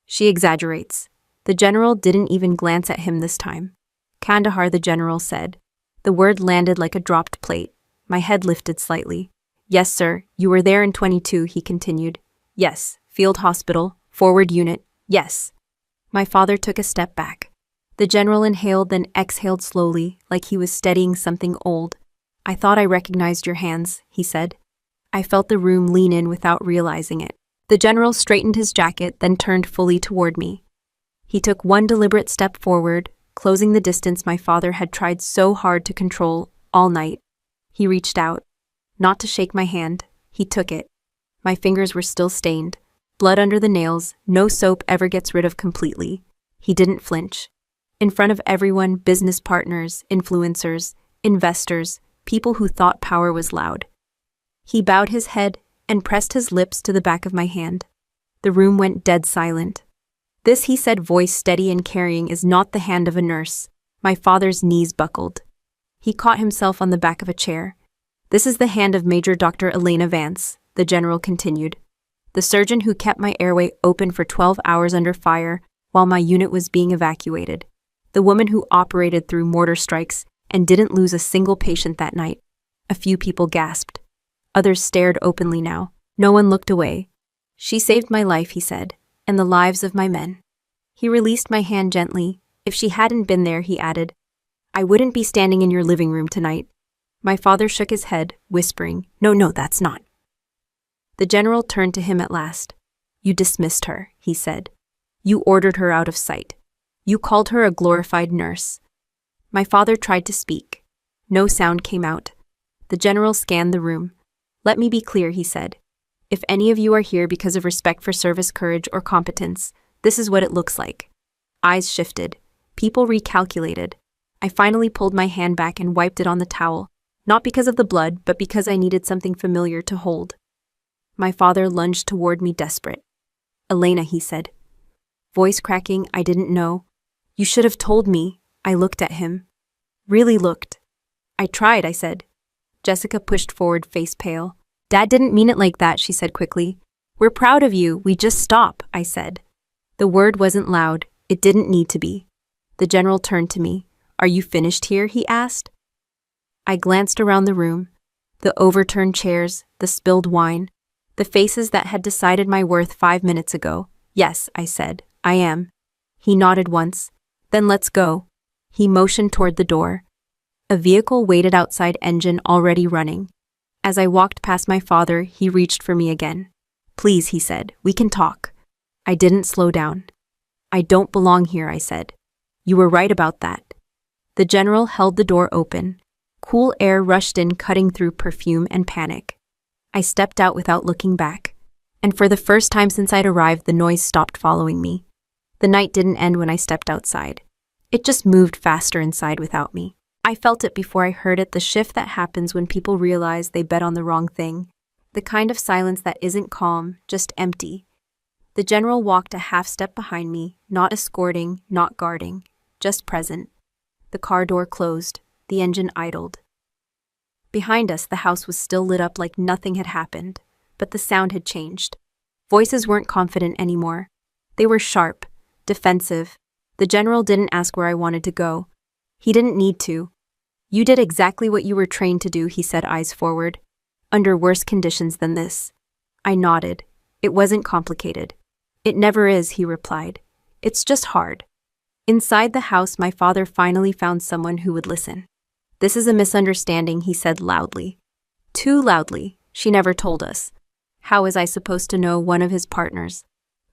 "She exaggerates." The general didn't even glance at him this time. "Kandahar," the general said. The word landed like a dropped plate. My head lifted slightly. "Yes, sir. You were there in 22, he continued. "Yes. Field hospital. Forward unit. Yes." My father took a step back. The general inhaled, then exhaled slowly, like he was steadying something old. "I thought I recognized your hands," he said. I felt the room lean in without realizing it. The general straightened his jacket, then turned fully toward me. He took one deliberate step forward, closing the distance my father had tried so hard to control all night. He reached out. Not to shake my hand, he took it. My fingers were still stained. Blood under the nails, no soap ever gets rid of completely. He didn't flinch. In front of everyone, business partners, influencers, investors, people who thought power was loud. He bowed his head and pressed his lips to the back of my hand. The room went dead silent. This, he said, voice steady and carrying, is not the hand of a nurse. My father's knees buckled. He caught himself on the back of a chair. This is the hand of Major Dr. Elena Vance, the general continued. The surgeon who kept my airway open for 12 hours under fire while my unit was being evacuated. The woman who operated through mortar strikes and didn't lose a single patient that night. A few people gasped. Others stared openly now. No one looked away. She saved my life, he said, and the lives of my men. He released my hand gently. If she hadn't been there, he added, I wouldn't be standing in your living room tonight. My father shook his head, whispering, No, that's not. The general turned to him at last. You dismissed her, he said. You ordered her out of sight. You called her a glorified nurse. My father tried to speak. No sound came out. The general scanned the room. Let me be clear, he said. If any of you are here because of respect for service, courage, or competence, this is what it looks like. Eyes shifted. People recalculated. I finally pulled my hand back and wiped it on the towel, not because of the blood, but because I needed something familiar to hold. My father lunged toward me, desperate. Elena, he said. Voice cracking, I didn't know. You should have told me. I looked at him. Really looked. I tried, I said. Jessica pushed forward, face pale. Dad didn't mean it like that, she said quickly. We're proud of you, we just stop, I said. The word wasn't loud. It didn't need to be. The general turned to me. Are you finished here, he asked. I glanced around the room. The overturned chairs, the spilled wine, the faces that had decided my worth 5 minutes ago. Yes, I said, I am. He nodded once. Then let's go. He motioned toward the door. A vehicle waited outside, engine already running. As I walked past my father, he reached for me again. Please, he said, we can talk. I didn't slow down. I don't belong here, I said. You were right about that. The general held the door open. Cool air rushed in, cutting through perfume and panic. I stepped out without looking back. And for the first time since I'd arrived, the noise stopped following me. The night didn't end when I stepped outside. It just moved faster inside without me. I felt it before I heard it, the shift that happens when people realize they bet on the wrong thing. The kind of silence that isn't calm, just empty. The general walked a half step behind me, not escorting, not guarding, just present. The car door closed. The engine idled. Behind us, the house was still lit up like nothing had happened, but the sound had changed. Voices weren't confident anymore. They were sharp, defensive. The general didn't ask where I wanted to go. He didn't need to. You did exactly what you were trained to do, he said, eyes forward. Under worse conditions than this. I nodded. It wasn't complicated. It never is, he replied. It's just hard. Inside the house, my father finally found someone who would listen. This is a misunderstanding, he said loudly. Too loudly. She never told us. How was I supposed to know one of his partners?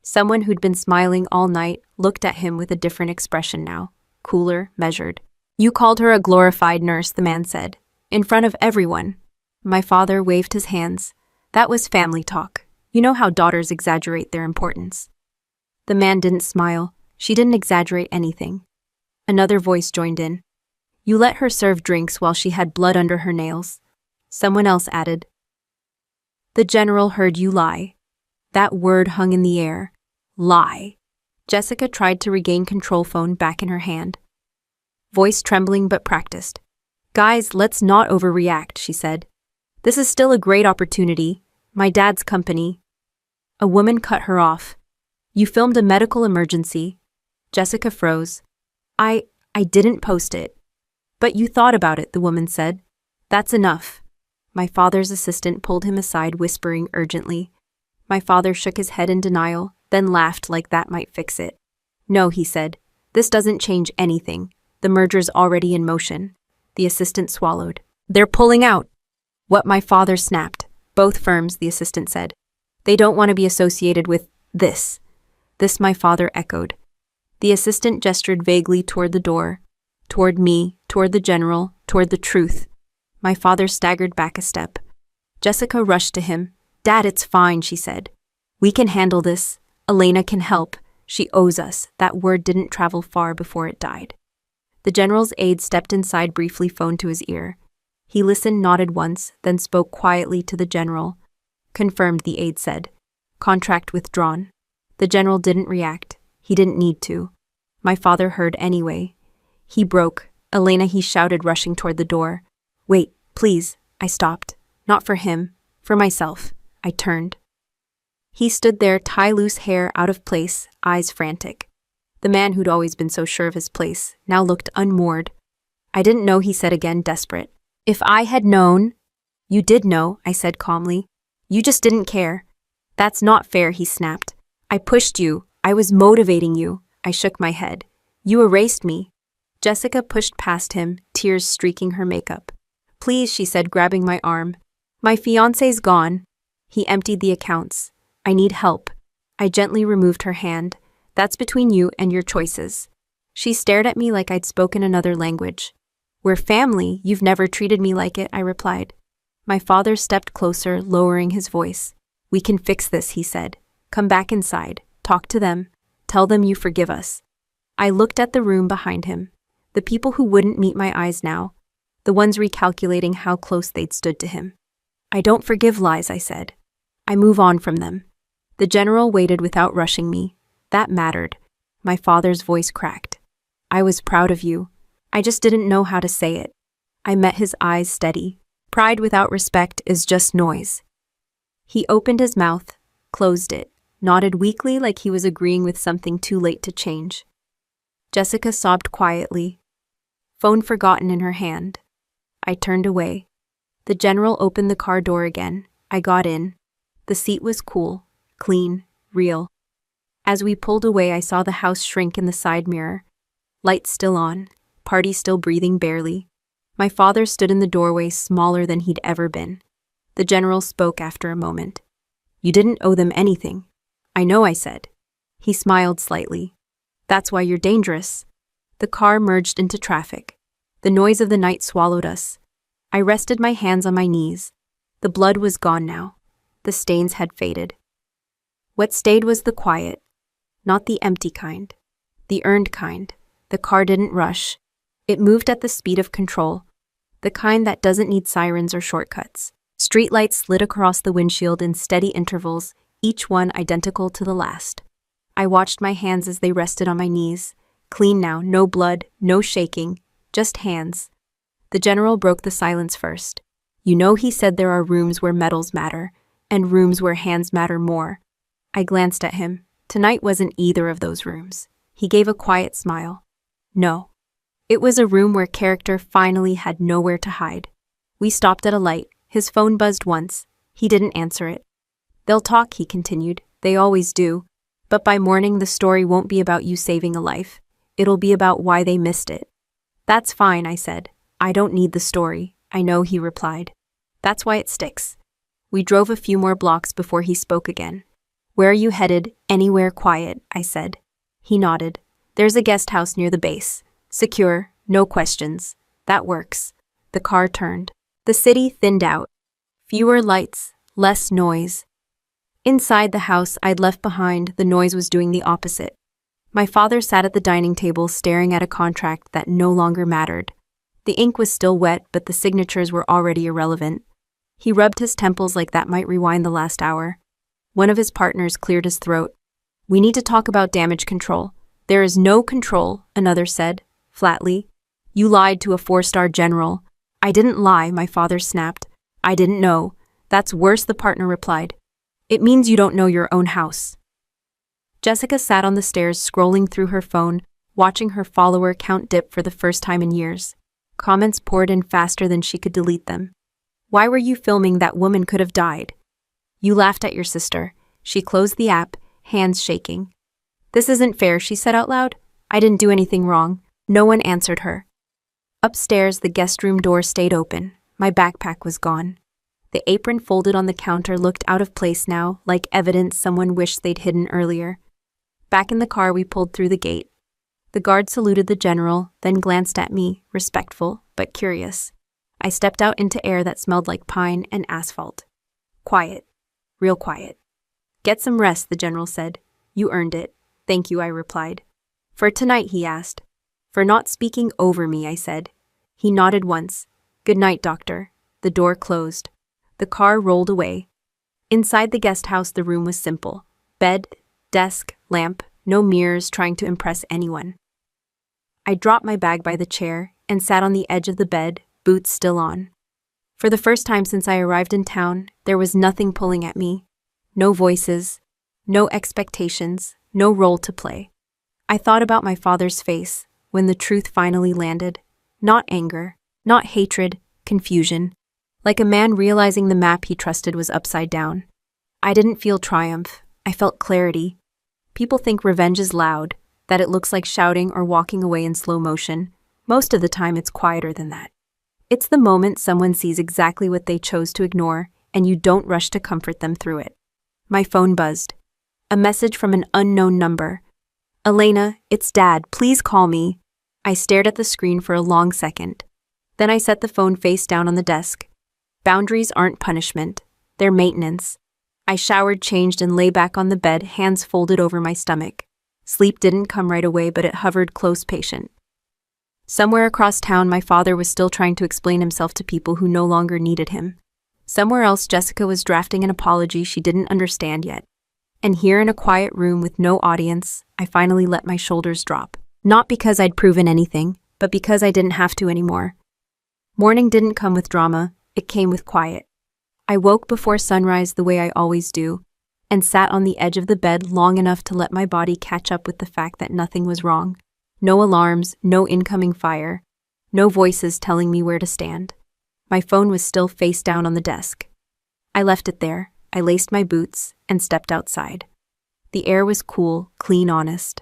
Someone who'd been smiling all night looked at him with a different expression now. Cooler, measured. You called her a glorified nurse, the man said. In front of everyone. My father waved his hands. That was family talk. You know how daughters exaggerate their importance. The man didn't smile. She didn't exaggerate anything. Another voice joined in. You let her serve drinks while she had blood under her nails. Someone else added. The general heard you lie. That word hung in the air. Lie. Jessica tried to regain control, phone back in her hand. Voice trembling but practiced. Guys, let's not overreact, she said. This is still a great opportunity. My dad's company. A woman cut her off. You filmed a medical emergency. Jessica froze. I didn't post it. But you thought about it, the woman said. That's enough. My father's assistant pulled him aside, whispering urgently. My father shook his head in denial, then laughed like that might fix it. No, he said. This doesn't change anything. The merger's already in motion. The assistant swallowed. They're pulling out. What, my father snapped. Both firms, the assistant said. They don't want to be associated with this. This, my father echoed. The assistant gestured vaguely toward the door, toward me, toward the general, toward the truth. My father staggered back a step. Jessica rushed to him. Dad, it's fine, she said. We can handle this. Elena can help. She owes us. That word didn't travel far before it died. The general's aide stepped inside, briefly phoned to his ear. He listened, nodded once, then spoke quietly to the general. Confirmed, the aide said. Contract withdrawn. The general didn't react. He didn't need to. My father heard anyway. He broke. Elena, he shouted, rushing toward the door. Wait, please. I stopped. Not for him. For myself. I turned. He stood there, tie loose hair out of place, eyes frantic. The man who'd always been so sure of his place now looked unmoored. I didn't know, he said again, desperate. If I had known... You did know, I said calmly. You just didn't care. That's not fair, he snapped. I pushed you. I was motivating you. I shook my head. You erased me. Jessica pushed past him, tears streaking her makeup. Please, she said, grabbing my arm. My fiancé's gone. He emptied the accounts. I need help. I gently removed her hand. That's between you and your choices. She stared at me like I'd spoken another language. We're family. You've never treated me like it, I replied. My father stepped closer, lowering his voice. We can fix this, he said. Come back inside. Talk to them. Tell them you forgive us. I looked at the room behind him. The people who wouldn't meet my eyes now. The ones recalculating how close they'd stood to him. I don't forgive lies, I said. I move on from them. The general waited without rushing me. That mattered. My father's voice cracked. I was proud of you. I just didn't know how to say it. I met his eyes steady. Pride without respect is just noise. He opened his mouth, closed it, nodded weakly like he was agreeing with something too late to change. Jessica sobbed quietly. Phone forgotten in her hand. I turned away. The general opened the car door again. I got in. The seat was cool, clean, real. As we pulled away, I saw the house shrink in the side mirror. Lights still on, party still breathing barely. My father stood in the doorway, smaller than he'd ever been. The general spoke after a moment. You didn't owe them anything. I know, I said. He smiled slightly. That's why you're dangerous. The car merged into traffic. The noise of the night swallowed us. I rested my hands on my knees. The blood was gone now. The stains had faded. What stayed was the quiet. Not the empty kind. The earned kind. The car didn't rush. It moved at the speed of control. The kind that doesn't need sirens or shortcuts. Streetlights slid across the windshield in steady intervals, each one identical to the last. I watched my hands as they rested on my knees. Clean now, no blood, no shaking, just hands. The general broke the silence first. You know, he said, there are rooms where metals matter, and rooms where hands matter more. I glanced at him. Tonight wasn't either of those rooms. He gave a quiet smile. No. It was a room where character finally had nowhere to hide. We stopped at a light. His phone buzzed once. He didn't answer it. They'll talk, he continued. They always do. But by morning, the story won't be about you saving a life. It'll be about why they missed it. That's fine, I said. I don't need the story. I know, he replied. That's why it sticks. We drove a few more blocks before he spoke again. Where are you headed? Anywhere quiet, I said. He nodded. There's a guest house near the base. Secure, no questions. That works. The car turned. The city thinned out. Fewer lights, less noise. Inside the house I'd left behind, the noise was doing the opposite. My father sat at the dining table staring at a contract that no longer mattered. The ink was still wet, but the signatures were already irrelevant. He rubbed his temples like that might rewind the last hour. One of his partners cleared his throat. We need to talk about damage control. There is no control, another said, flatly. You lied to a 4-star general. I didn't lie, my father snapped. I didn't know. That's worse, the partner replied. It means you don't know your own house. Jessica sat on the stairs, scrolling through her phone, watching her follower count dip for the first time in years. Comments poured in faster than she could delete them. Why were you filming? That woman could have died. You laughed at your sister. She closed the app, hands shaking. This isn't fair, she said out loud. I didn't do anything wrong. No one answered her. Upstairs, the guest room door stayed open. My backpack was gone. The apron folded on the counter looked out of place now, like evidence someone wished they'd hidden earlier. Back in the car, we pulled through the gate. The guard saluted the general, then glanced at me, respectful but curious. I stepped out into air that smelled like pine and asphalt. Quiet. Real quiet. Get some rest, the general said. You earned it. Thank you, I replied. For tonight, he asked. For not speaking over me, I said. He nodded once. Good night, doctor. The door closed. The car rolled away. Inside the guest house, the room was simple. Bed, desk, lamp, no mirrors trying to impress anyone. I dropped my bag by the chair and sat on the edge of the bed, boots still on. For the first time since I arrived in town, there was nothing pulling at me. No voices, no expectations, no role to play. I thought about my father's face when the truth finally landed. Not anger, not hatred, confusion. Like a man realizing the map he trusted was upside down. I didn't feel triumph. I felt clarity. People think revenge is loud, that it looks like shouting or walking away in slow motion. Most of the time it's quieter than that. It's the moment someone sees exactly what they chose to ignore, and you don't rush to comfort them through it. My phone buzzed. A message from an unknown number. "Elena, it's Dad. Please call me." I stared at the screen for a long second. Then I set the phone face down on the desk. Boundaries aren't punishment. They're maintenance. I showered, changed, and lay back on the bed, hands folded over my stomach. Sleep didn't come right away, but it hovered close, patient. Somewhere across town, my father was still trying to explain himself to people who no longer needed him. Somewhere else, Jessica was drafting an apology she didn't understand yet. And here in a quiet room with no audience, I finally let my shoulders drop. Not because I'd proven anything, but because I didn't have to anymore. Morning didn't come with drama, it came with quiet. I woke before sunrise the way I always do, and sat on the edge of the bed long enough to let my body catch up with the fact that nothing was wrong. No alarms, no incoming fire, no voices telling me where to stand. My phone was still face down on the desk. I left it there, I laced my boots, and stepped outside. The air was cool, clean, honest.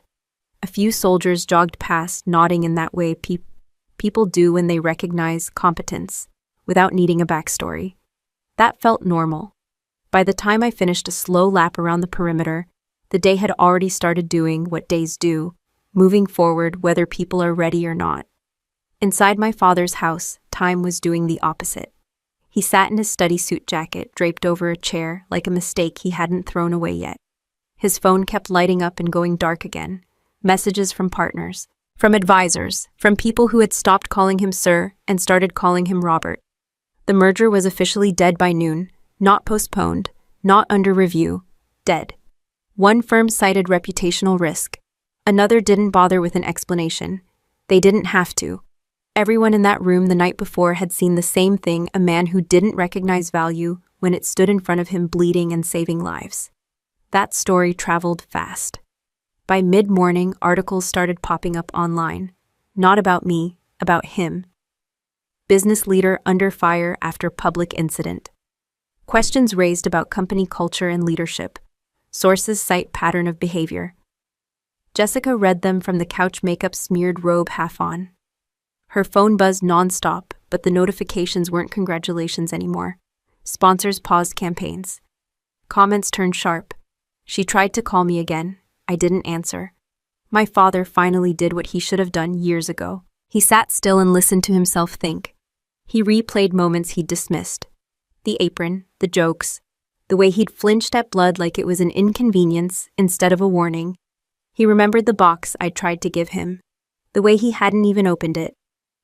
A few soldiers jogged past, nodding in that way people do when they recognize competence, without needing a backstory. That felt normal. By the time I finished a slow lap around the perimeter, the day had already started doing what days do, moving forward whether people are ready or not. Inside my father's house, time was doing the opposite. He sat in his study suit jacket, draped over a chair, like a mistake he hadn't thrown away yet. His phone kept lighting up and going dark again. Messages from partners, from advisors, from people who had stopped calling him sir and started calling him Robert. The merger was officially dead by noon, not postponed, not under review, dead. One firm cited reputational risk. Another didn't bother with an explanation. They didn't have to. Everyone in that room the night before had seen the same thing, a man who didn't recognize value when it stood in front of him, bleeding and saving lives. That story traveled fast. By mid-morning, articles started popping up online. Not about me, about him. Business leader under fire after public incident. Questions raised about company culture and leadership. Sources cite pattern of behavior. Jessica read them from the couch, makeup smeared, robe half on. Her phone buzzed nonstop, but the notifications weren't congratulations anymore. Sponsors paused campaigns. Comments turned sharp. She tried to call me again. I didn't answer. My father finally did what he should have done years ago. He sat still and listened to himself think. He replayed moments he'd dismissed. The apron, the jokes, the way he'd flinched at blood like it was an inconvenience instead of a warning. He remembered the box I'd tried to give him, the way he hadn't even opened it.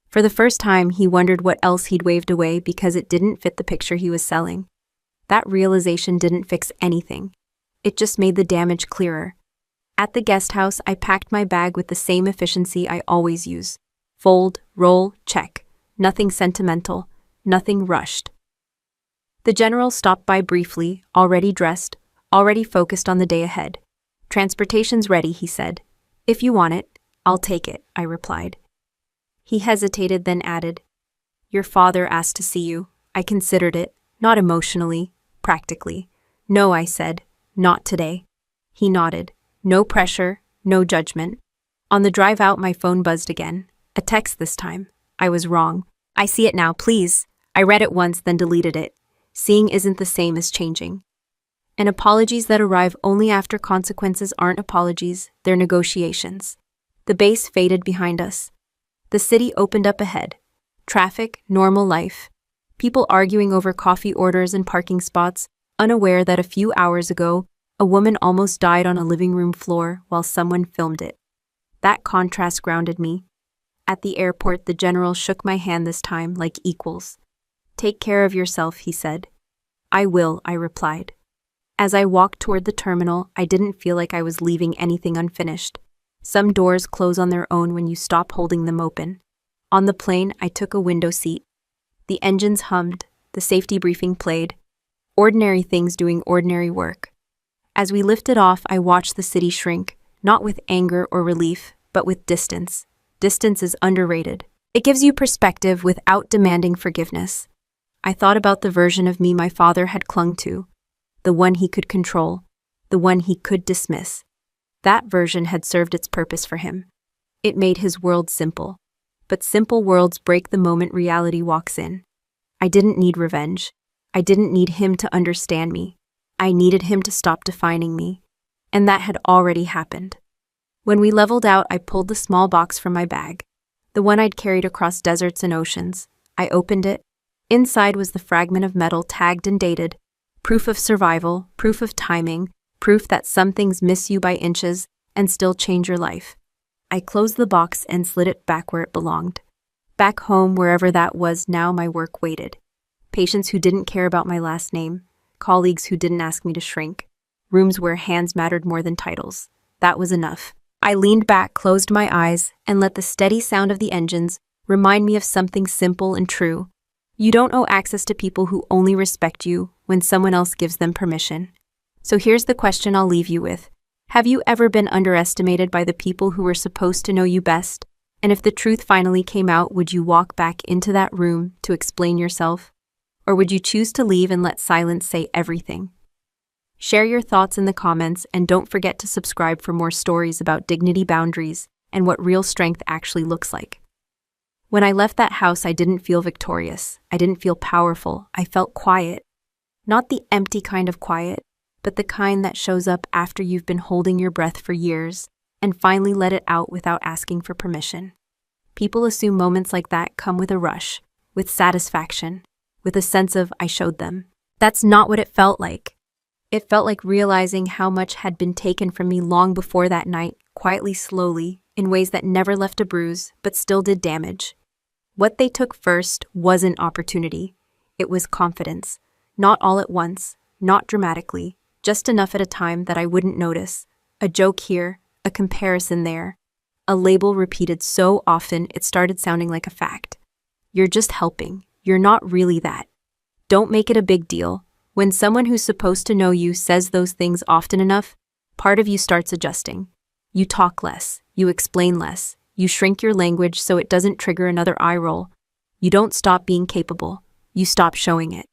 For the first time, he wondered what else he'd waved away because it didn't fit the picture he was selling. That realization didn't fix anything. It just made the damage clearer. At the guest house, I packed my bag with the same efficiency I always use. Fold, roll, check. Nothing sentimental, nothing rushed. The general stopped by briefly, already dressed, already focused on the day ahead. "Transportation's ready," he said. "If you want it, I'll take it," I replied. He hesitated, then added, "Your father asked to see you." I considered it, not emotionally, practically. "No," I said, "not today." He nodded. No pressure, no judgment. On the drive out, my phone buzzed again. A text this time. I was wrong. "I see it now, please." I read it once, then deleted it. Seeing isn't the same as changing. And apologies that arrive only after consequences aren't apologies, they're negotiations. The base faded behind us. The city opened up ahead. Traffic, normal life. People arguing over coffee orders and parking spots, unaware that a few hours ago, a woman almost died on a living room floor while someone filmed it. That contrast grounded me. At the airport, the general shook my hand this time like equals. "Take care of yourself," he said. "I will," I replied. As I walked toward the terminal, I didn't feel like I was leaving anything unfinished. Some doors close on their own when you stop holding them open. On the plane, I took a window seat. The engines hummed, the safety briefing played. Ordinary things doing ordinary work. As we lifted off, I watched the city shrink, not with anger or relief, but with distance. Distance is underrated. It gives you perspective without demanding forgiveness. I thought about the version of me my father had clung to, the one he could control, the one he could dismiss. That version had served its purpose for him. It made his world simple. But simple worlds break the moment reality walks in. I didn't need revenge. I didn't need him to understand me. I needed him to stop defining me. And that had already happened. When we leveled out, I pulled the small box from my bag, the one I'd carried across deserts and oceans. I opened it. Inside was the fragment of metal tagged and dated, proof of survival, proof of timing, proof that some things miss you by inches and still change your life. I closed the box and slid it back where it belonged. Back home, wherever that was, now my work waited. Patients who didn't care about my last name, colleagues who didn't ask me to shrink, rooms where hands mattered more than titles. That was enough. I leaned back, closed my eyes, and let the steady sound of the engines remind me of something simple and true. You don't owe access to people who only respect you when someone else gives them permission. So here's the question I'll leave you with. Have you ever been underestimated by the people who were supposed to know you best? And if the truth finally came out, would you walk back into that room to explain yourself? Or would you choose to leave and let silence say everything? Share your thoughts in the comments and don't forget to subscribe for more stories about dignity, boundaries, and what real strength actually looks like. When I left that house, I didn't feel victorious. I didn't feel powerful. I felt quiet. Not the empty kind of quiet, but the kind that shows up after you've been holding your breath for years and finally let it out without asking for permission. People assume moments like that come with a rush, with satisfaction, with a sense of I showed them. That's not what it felt like. It felt like realizing how much had been taken from me long before that night, quietly, slowly, in ways that never left a bruise, but still did damage. What they took first wasn't opportunity. It was confidence. Not all at once, not dramatically, just enough at a time that I wouldn't notice. A joke here, a comparison there. A label repeated so often it started sounding like a fact. You're just helping. You're not really that. Don't make it a big deal. When someone who's supposed to know you says those things often enough, part of you starts adjusting. You talk less. You explain less. You shrink your language so it doesn't trigger another eye roll. You don't stop being capable. You stop showing it.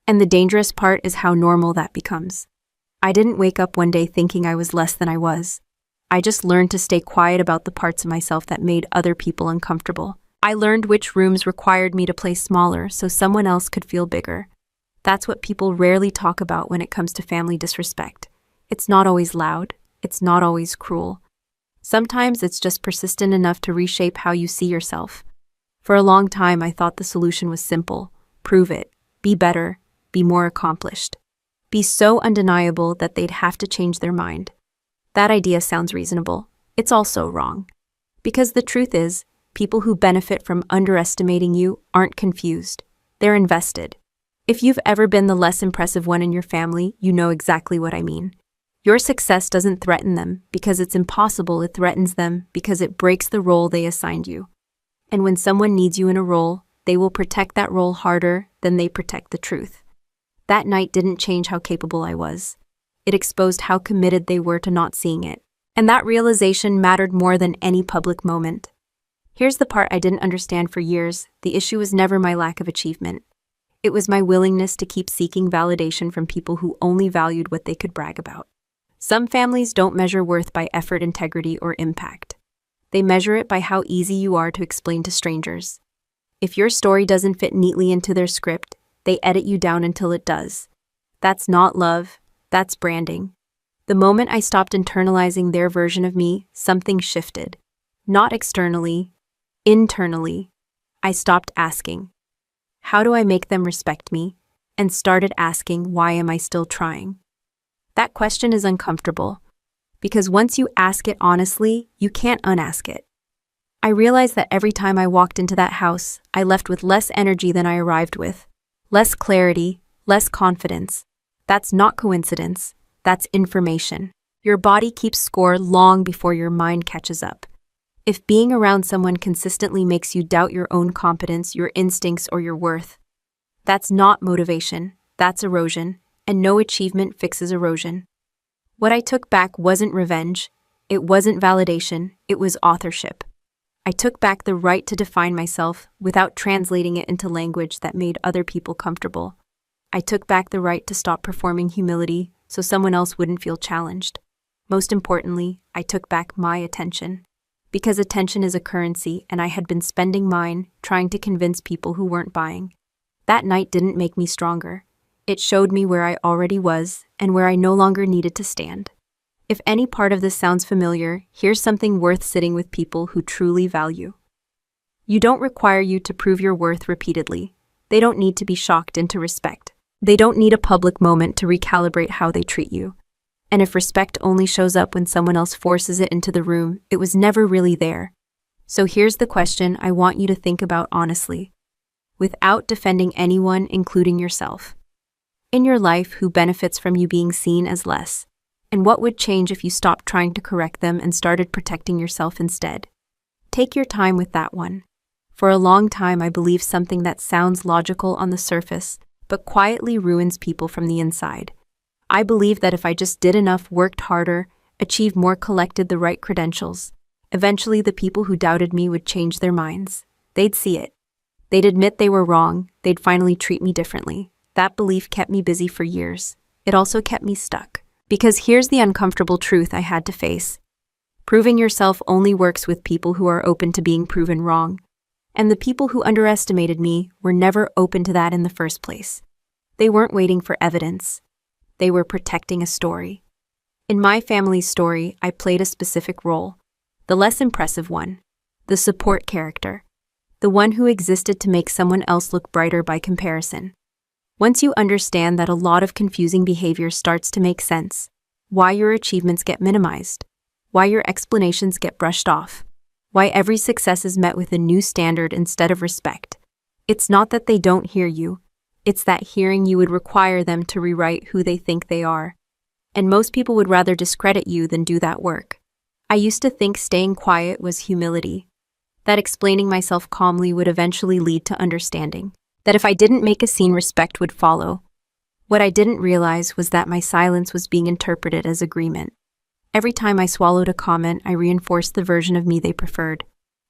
And the dangerous part is how normal that becomes. I didn't wake up one day thinking I was less than I was. I just learned to stay quiet about the parts of myself that made other people uncomfortable. I learned which rooms required me to play smaller so someone else could feel bigger. That's what people rarely talk about when it comes to family disrespect. It's not always loud. It's not always cruel. Sometimes it's just persistent enough to reshape how you see yourself. For a long time, I thought the solution was simple. Prove it. Be better. Be more accomplished. Be so undeniable that they'd have to change their mind. That idea sounds reasonable. It's also wrong. Because the truth is, people who benefit from underestimating you aren't confused. They're invested. If you've ever been the less impressive one in your family, you know exactly what I mean. Your success doesn't threaten them because it's impossible, it threatens them because it breaks the role they assigned you. And when someone needs you in a role, they will protect that role harder than they protect the truth. That night didn't change how capable I was. It exposed how committed they were to not seeing it. And that realization mattered more than any public moment. Here's the part I didn't understand for years. The issue was never my lack of achievement. It was my willingness to keep seeking validation from people who only valued what they could brag about. Some families don't measure worth by effort, integrity, or impact. They measure it by how easy you are to explain to strangers. If your story doesn't fit neatly into their script, they edit you down until it does. That's not love, that's branding. The moment I stopped internalizing their version of me, something shifted. Not externally, internally. I stopped asking, how do I make them respect me? And started asking, why am I still trying? That question is uncomfortable, because once you ask it honestly, you can't unask it. I realized that every time I walked into that house, I left with less energy than I arrived with, less clarity, less confidence. That's not coincidence. That's information. Your body keeps score long before your mind catches up. If being around someone consistently makes you doubt your own competence, your instincts, or your worth, that's not motivation, that's erosion, and no achievement fixes erosion. What I took back wasn't revenge, it wasn't validation, it was authorship. I took back the right to define myself without translating it into language that made other people comfortable. I took back the right to stop performing humility so someone else wouldn't feel challenged. Most importantly, I took back my attention. Because attention is a currency, and I had been spending mine trying to convince people who weren't buying. That night didn't make me stronger. It showed me where I already was and where I no longer needed to stand. If any part of this sounds familiar, here's something worth sitting with people who truly value. You don't require you to prove your worth repeatedly. They don't need to be shocked into respect. They don't need a public moment to recalibrate how they treat you. And if respect only shows up when someone else forces it into the room, it was never really there. So here's the question I want you to think about honestly, without defending anyone, including yourself. In your life, who benefits from you being seen as less? And what would change if you stopped trying to correct them and started protecting yourself instead? Take your time with that one. For a long time, I believed something that sounds logical on the surface, but quietly ruins people from the inside. I believed that if I just did enough, worked harder, achieved more, collected the right credentials, eventually the people who doubted me would change their minds. They'd see it. They'd admit they were wrong. They'd finally treat me differently. That belief kept me busy for years. It also kept me stuck. Because here's the uncomfortable truth I had to face. Proving yourself only works with people who are open to being proven wrong. And the people who underestimated me were never open to that in the first place. They weren't waiting for evidence. They were protecting a story. In my family's story, I played a specific role, the less impressive one, the support character, the one who existed to make someone else look brighter by comparison. Once you understand that, a lot of confusing behavior starts to make sense. Why your achievements get minimized, why your explanations get brushed off, why every success is met with a new standard instead of respect. It's not that they don't hear you. It's that hearing you would require them to rewrite who they think they are. And most people would rather discredit you than do that work. I used to think staying quiet was humility, that explaining myself calmly would eventually lead to understanding, that if I didn't make a scene, respect would follow. What I didn't realize was that my silence was being interpreted as agreement. Every time I swallowed a comment, I reinforced the version of me they preferred.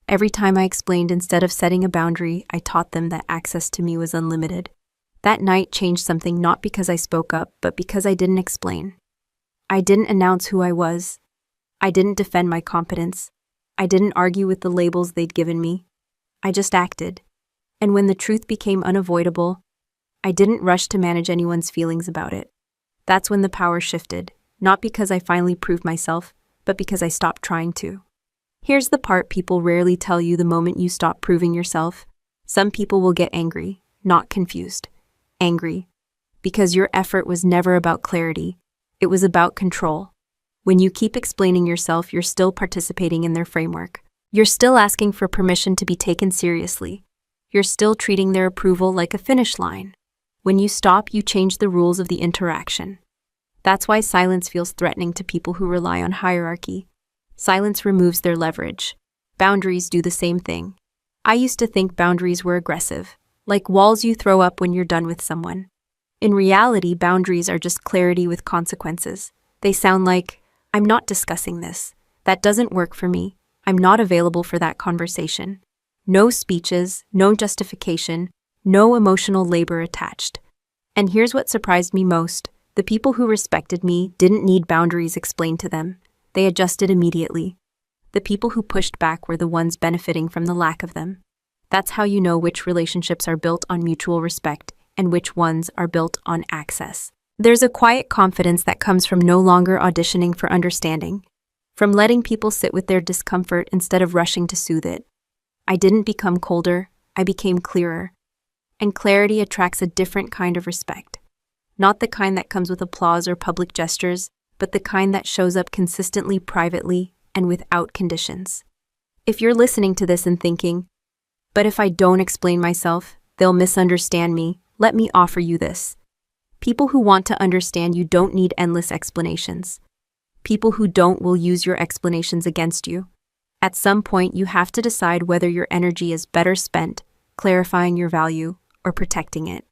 Every time I explained instead of setting a boundary, I taught them that access to me was unlimited. That night changed something, not because I spoke up, but because I didn't explain. I didn't announce who I was. I didn't defend my competence. I didn't argue with the labels they'd given me. I just acted. And when the truth became unavoidable, I didn't rush to manage anyone's feelings about it. That's when the power shifted, not because I finally proved myself, but because I stopped trying to. Here's the part people rarely tell you: the moment you stop proving yourself, some people will get angry, not confused. Angry. Because your effort was never about clarity. It was about control. When you keep explaining yourself, you're still participating in their framework. You're still asking for permission to be taken seriously. You're still treating their approval like a finish line. When you stop, you change the rules of the interaction. That's why silence feels threatening to people who rely on hierarchy. Silence removes their leverage. Boundaries do the same thing. I used to think boundaries were aggressive, like walls you throw up when you're done with someone. In reality, boundaries are just clarity with consequences. They sound like, I'm not discussing this. That doesn't work for me. I'm not available for that conversation. No speeches, no justification, no emotional labor attached. And here's what surprised me most. The people who respected me didn't need boundaries explained to them. They adjusted immediately. The people who pushed back were the ones benefiting from the lack of them. That's how you know which relationships are built on mutual respect and which ones are built on access. There's a quiet confidence that comes from no longer auditioning for understanding, from letting people sit with their discomfort instead of rushing to soothe it. I didn't become colder, I became clearer. And clarity attracts a different kind of respect. Not the kind that comes with applause or public gestures, but the kind that shows up consistently, privately, and without conditions. If you're listening to this and thinking, but if I don't explain myself, they'll misunderstand me, let me offer you this. People who want to understand you don't need endless explanations. People who don't will use your explanations against you. At some point, you have to decide whether your energy is better spent clarifying your value or protecting it.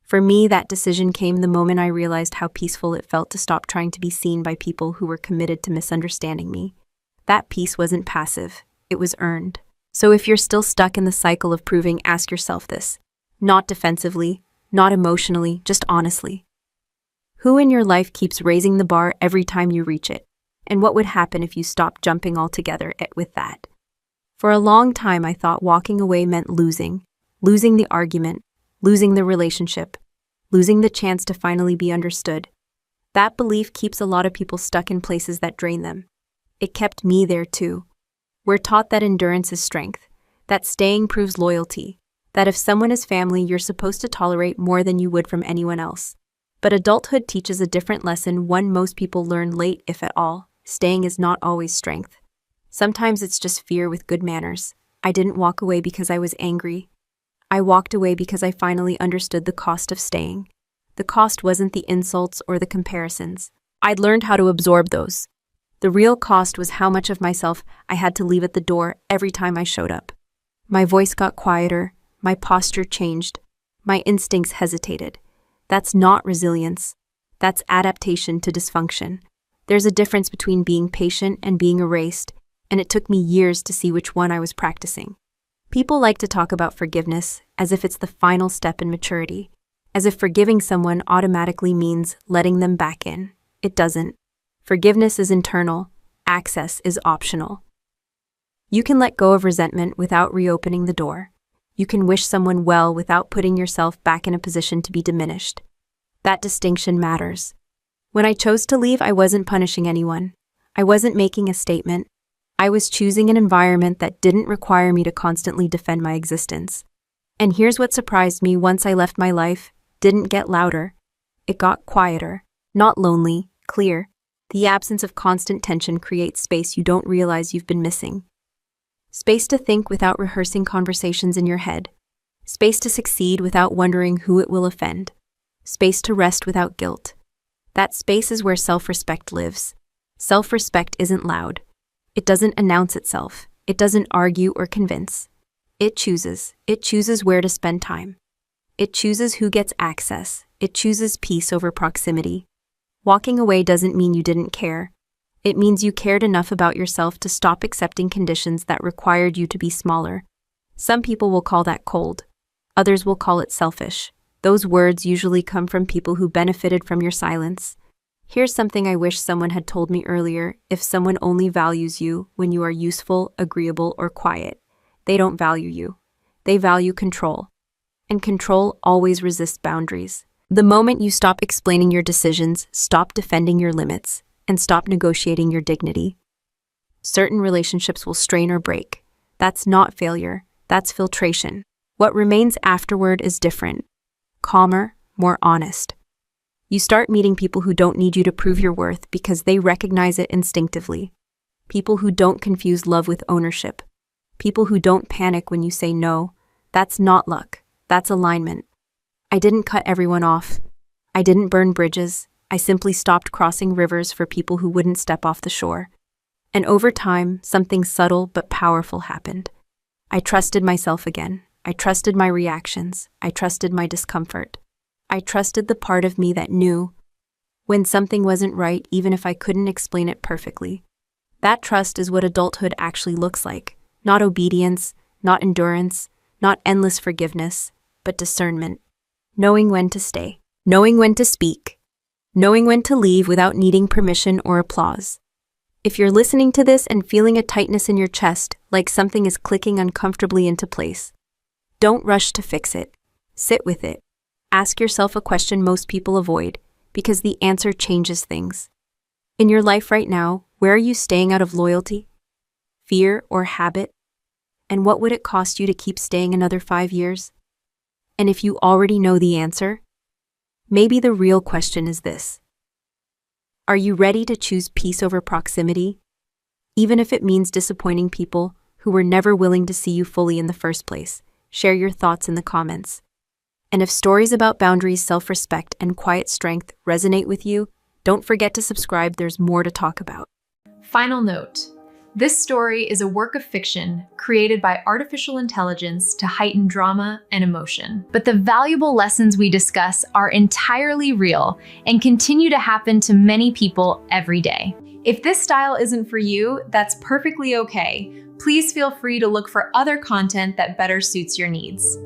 For me, that decision came the moment I realized how peaceful it felt to stop trying to be seen by people who were committed to misunderstanding me. That peace wasn't passive, it was earned. So if you're still stuck in the cycle of proving, ask yourself this. Not defensively, not emotionally, just honestly. Who in your life keeps raising the bar every time you reach it? And what would happen if you stopped jumping altogether with that? For a long time, I thought walking away meant losing the argument, losing the relationship, losing the chance to finally be understood. That belief keeps a lot of people stuck in places that drain them. It kept me there too. We're taught that endurance is strength, that staying proves loyalty, that if someone is family, you're supposed to tolerate more than you would from anyone else. But adulthood teaches a different lesson, one most people learn late, if at all. Staying is not always strength. Sometimes it's just fear with good manners. I didn't walk away because I was angry. I walked away because I finally understood the cost of staying. The cost wasn't the insults or the comparisons. I'd learned how to absorb those. The real cost was how much of myself I had to leave at the door every time I showed up. My voice got quieter, my posture changed, my instincts hesitated. That's not resilience. That's adaptation to dysfunction. There's a difference between being patient and being erased, and it took me years to see which one I was practicing. People like to talk about forgiveness as if it's the final step in maturity, as if forgiving someone automatically means letting them back in. It doesn't. Forgiveness is internal. Access is optional. You can let go of resentment without reopening the door. You can wish someone well without putting yourself back in a position to be diminished. That distinction matters. When I chose to leave, I wasn't punishing anyone. I wasn't making a statement. I was choosing an environment that didn't require me to constantly defend my existence. And here's what surprised me: once I left, my life didn't get louder. It got quieter, not lonely, clear. The absence of constant tension creates space you don't realize you've been missing. Space to think without rehearsing conversations in your head. Space to succeed without wondering who it will offend. Space to rest without guilt. That space is where self-respect lives. Self-respect isn't loud. It doesn't announce itself. It doesn't argue or convince. It chooses. It chooses where to spend time. It chooses who gets access. It chooses peace over proximity. Walking away doesn't mean you didn't care. It means you cared enough about yourself to stop accepting conditions that required you to be smaller. Some people will call that cold. Others will call it selfish. Those words usually come from people who benefited from your silence. Here's something I wish someone had told me earlier: if someone only values you when you are useful, agreeable, or quiet, they don't value you. They value control. And control always resists boundaries. The moment you stop explaining your decisions, stop defending your limits, and stop negotiating your dignity, certain relationships will strain or break. That's not failure. That's filtration. What remains afterward is different. Calmer, more honest. You start meeting people who don't need you to prove your worth because they recognize it instinctively. People who don't confuse love with ownership. People who don't panic when you say no. That's not luck. That's alignment. I didn't cut everyone off. I didn't burn bridges. I simply stopped crossing rivers for people who wouldn't step off the shore. And over time, something subtle but powerful happened. I trusted myself again. I trusted my reactions. I trusted my discomfort. I trusted the part of me that knew when something wasn't right, even if I couldn't explain it perfectly. That trust is what adulthood actually looks like. Not obedience, not endurance, not endless forgiveness, but discernment. Knowing when to stay, knowing when to speak, knowing when to leave without needing permission or applause. If you're listening to this and feeling a tightness in your chest, like something is clicking uncomfortably into place, don't rush to fix it. Sit with it. Ask yourself a question most people avoid, because the answer changes things. In your life right now, where are you staying out of loyalty, fear, or habit? And what would it cost you to keep staying another 5 years? And if you already know the answer, maybe the real question is this: are you ready to choose peace over proximity, even if it means disappointing people who were never willing to see you fully in the first place? Share your thoughts in the comments. And if stories about boundaries, self-respect, and quiet strength resonate with you, don't forget to subscribe. There's more to talk about. Final note. This story is a work of fiction created by artificial intelligence to heighten drama and emotion. But the valuable lessons we discuss are entirely real and continue to happen to many people every day. If this style isn't for you, that's perfectly okay. Please feel free to look for other content that better suits your needs.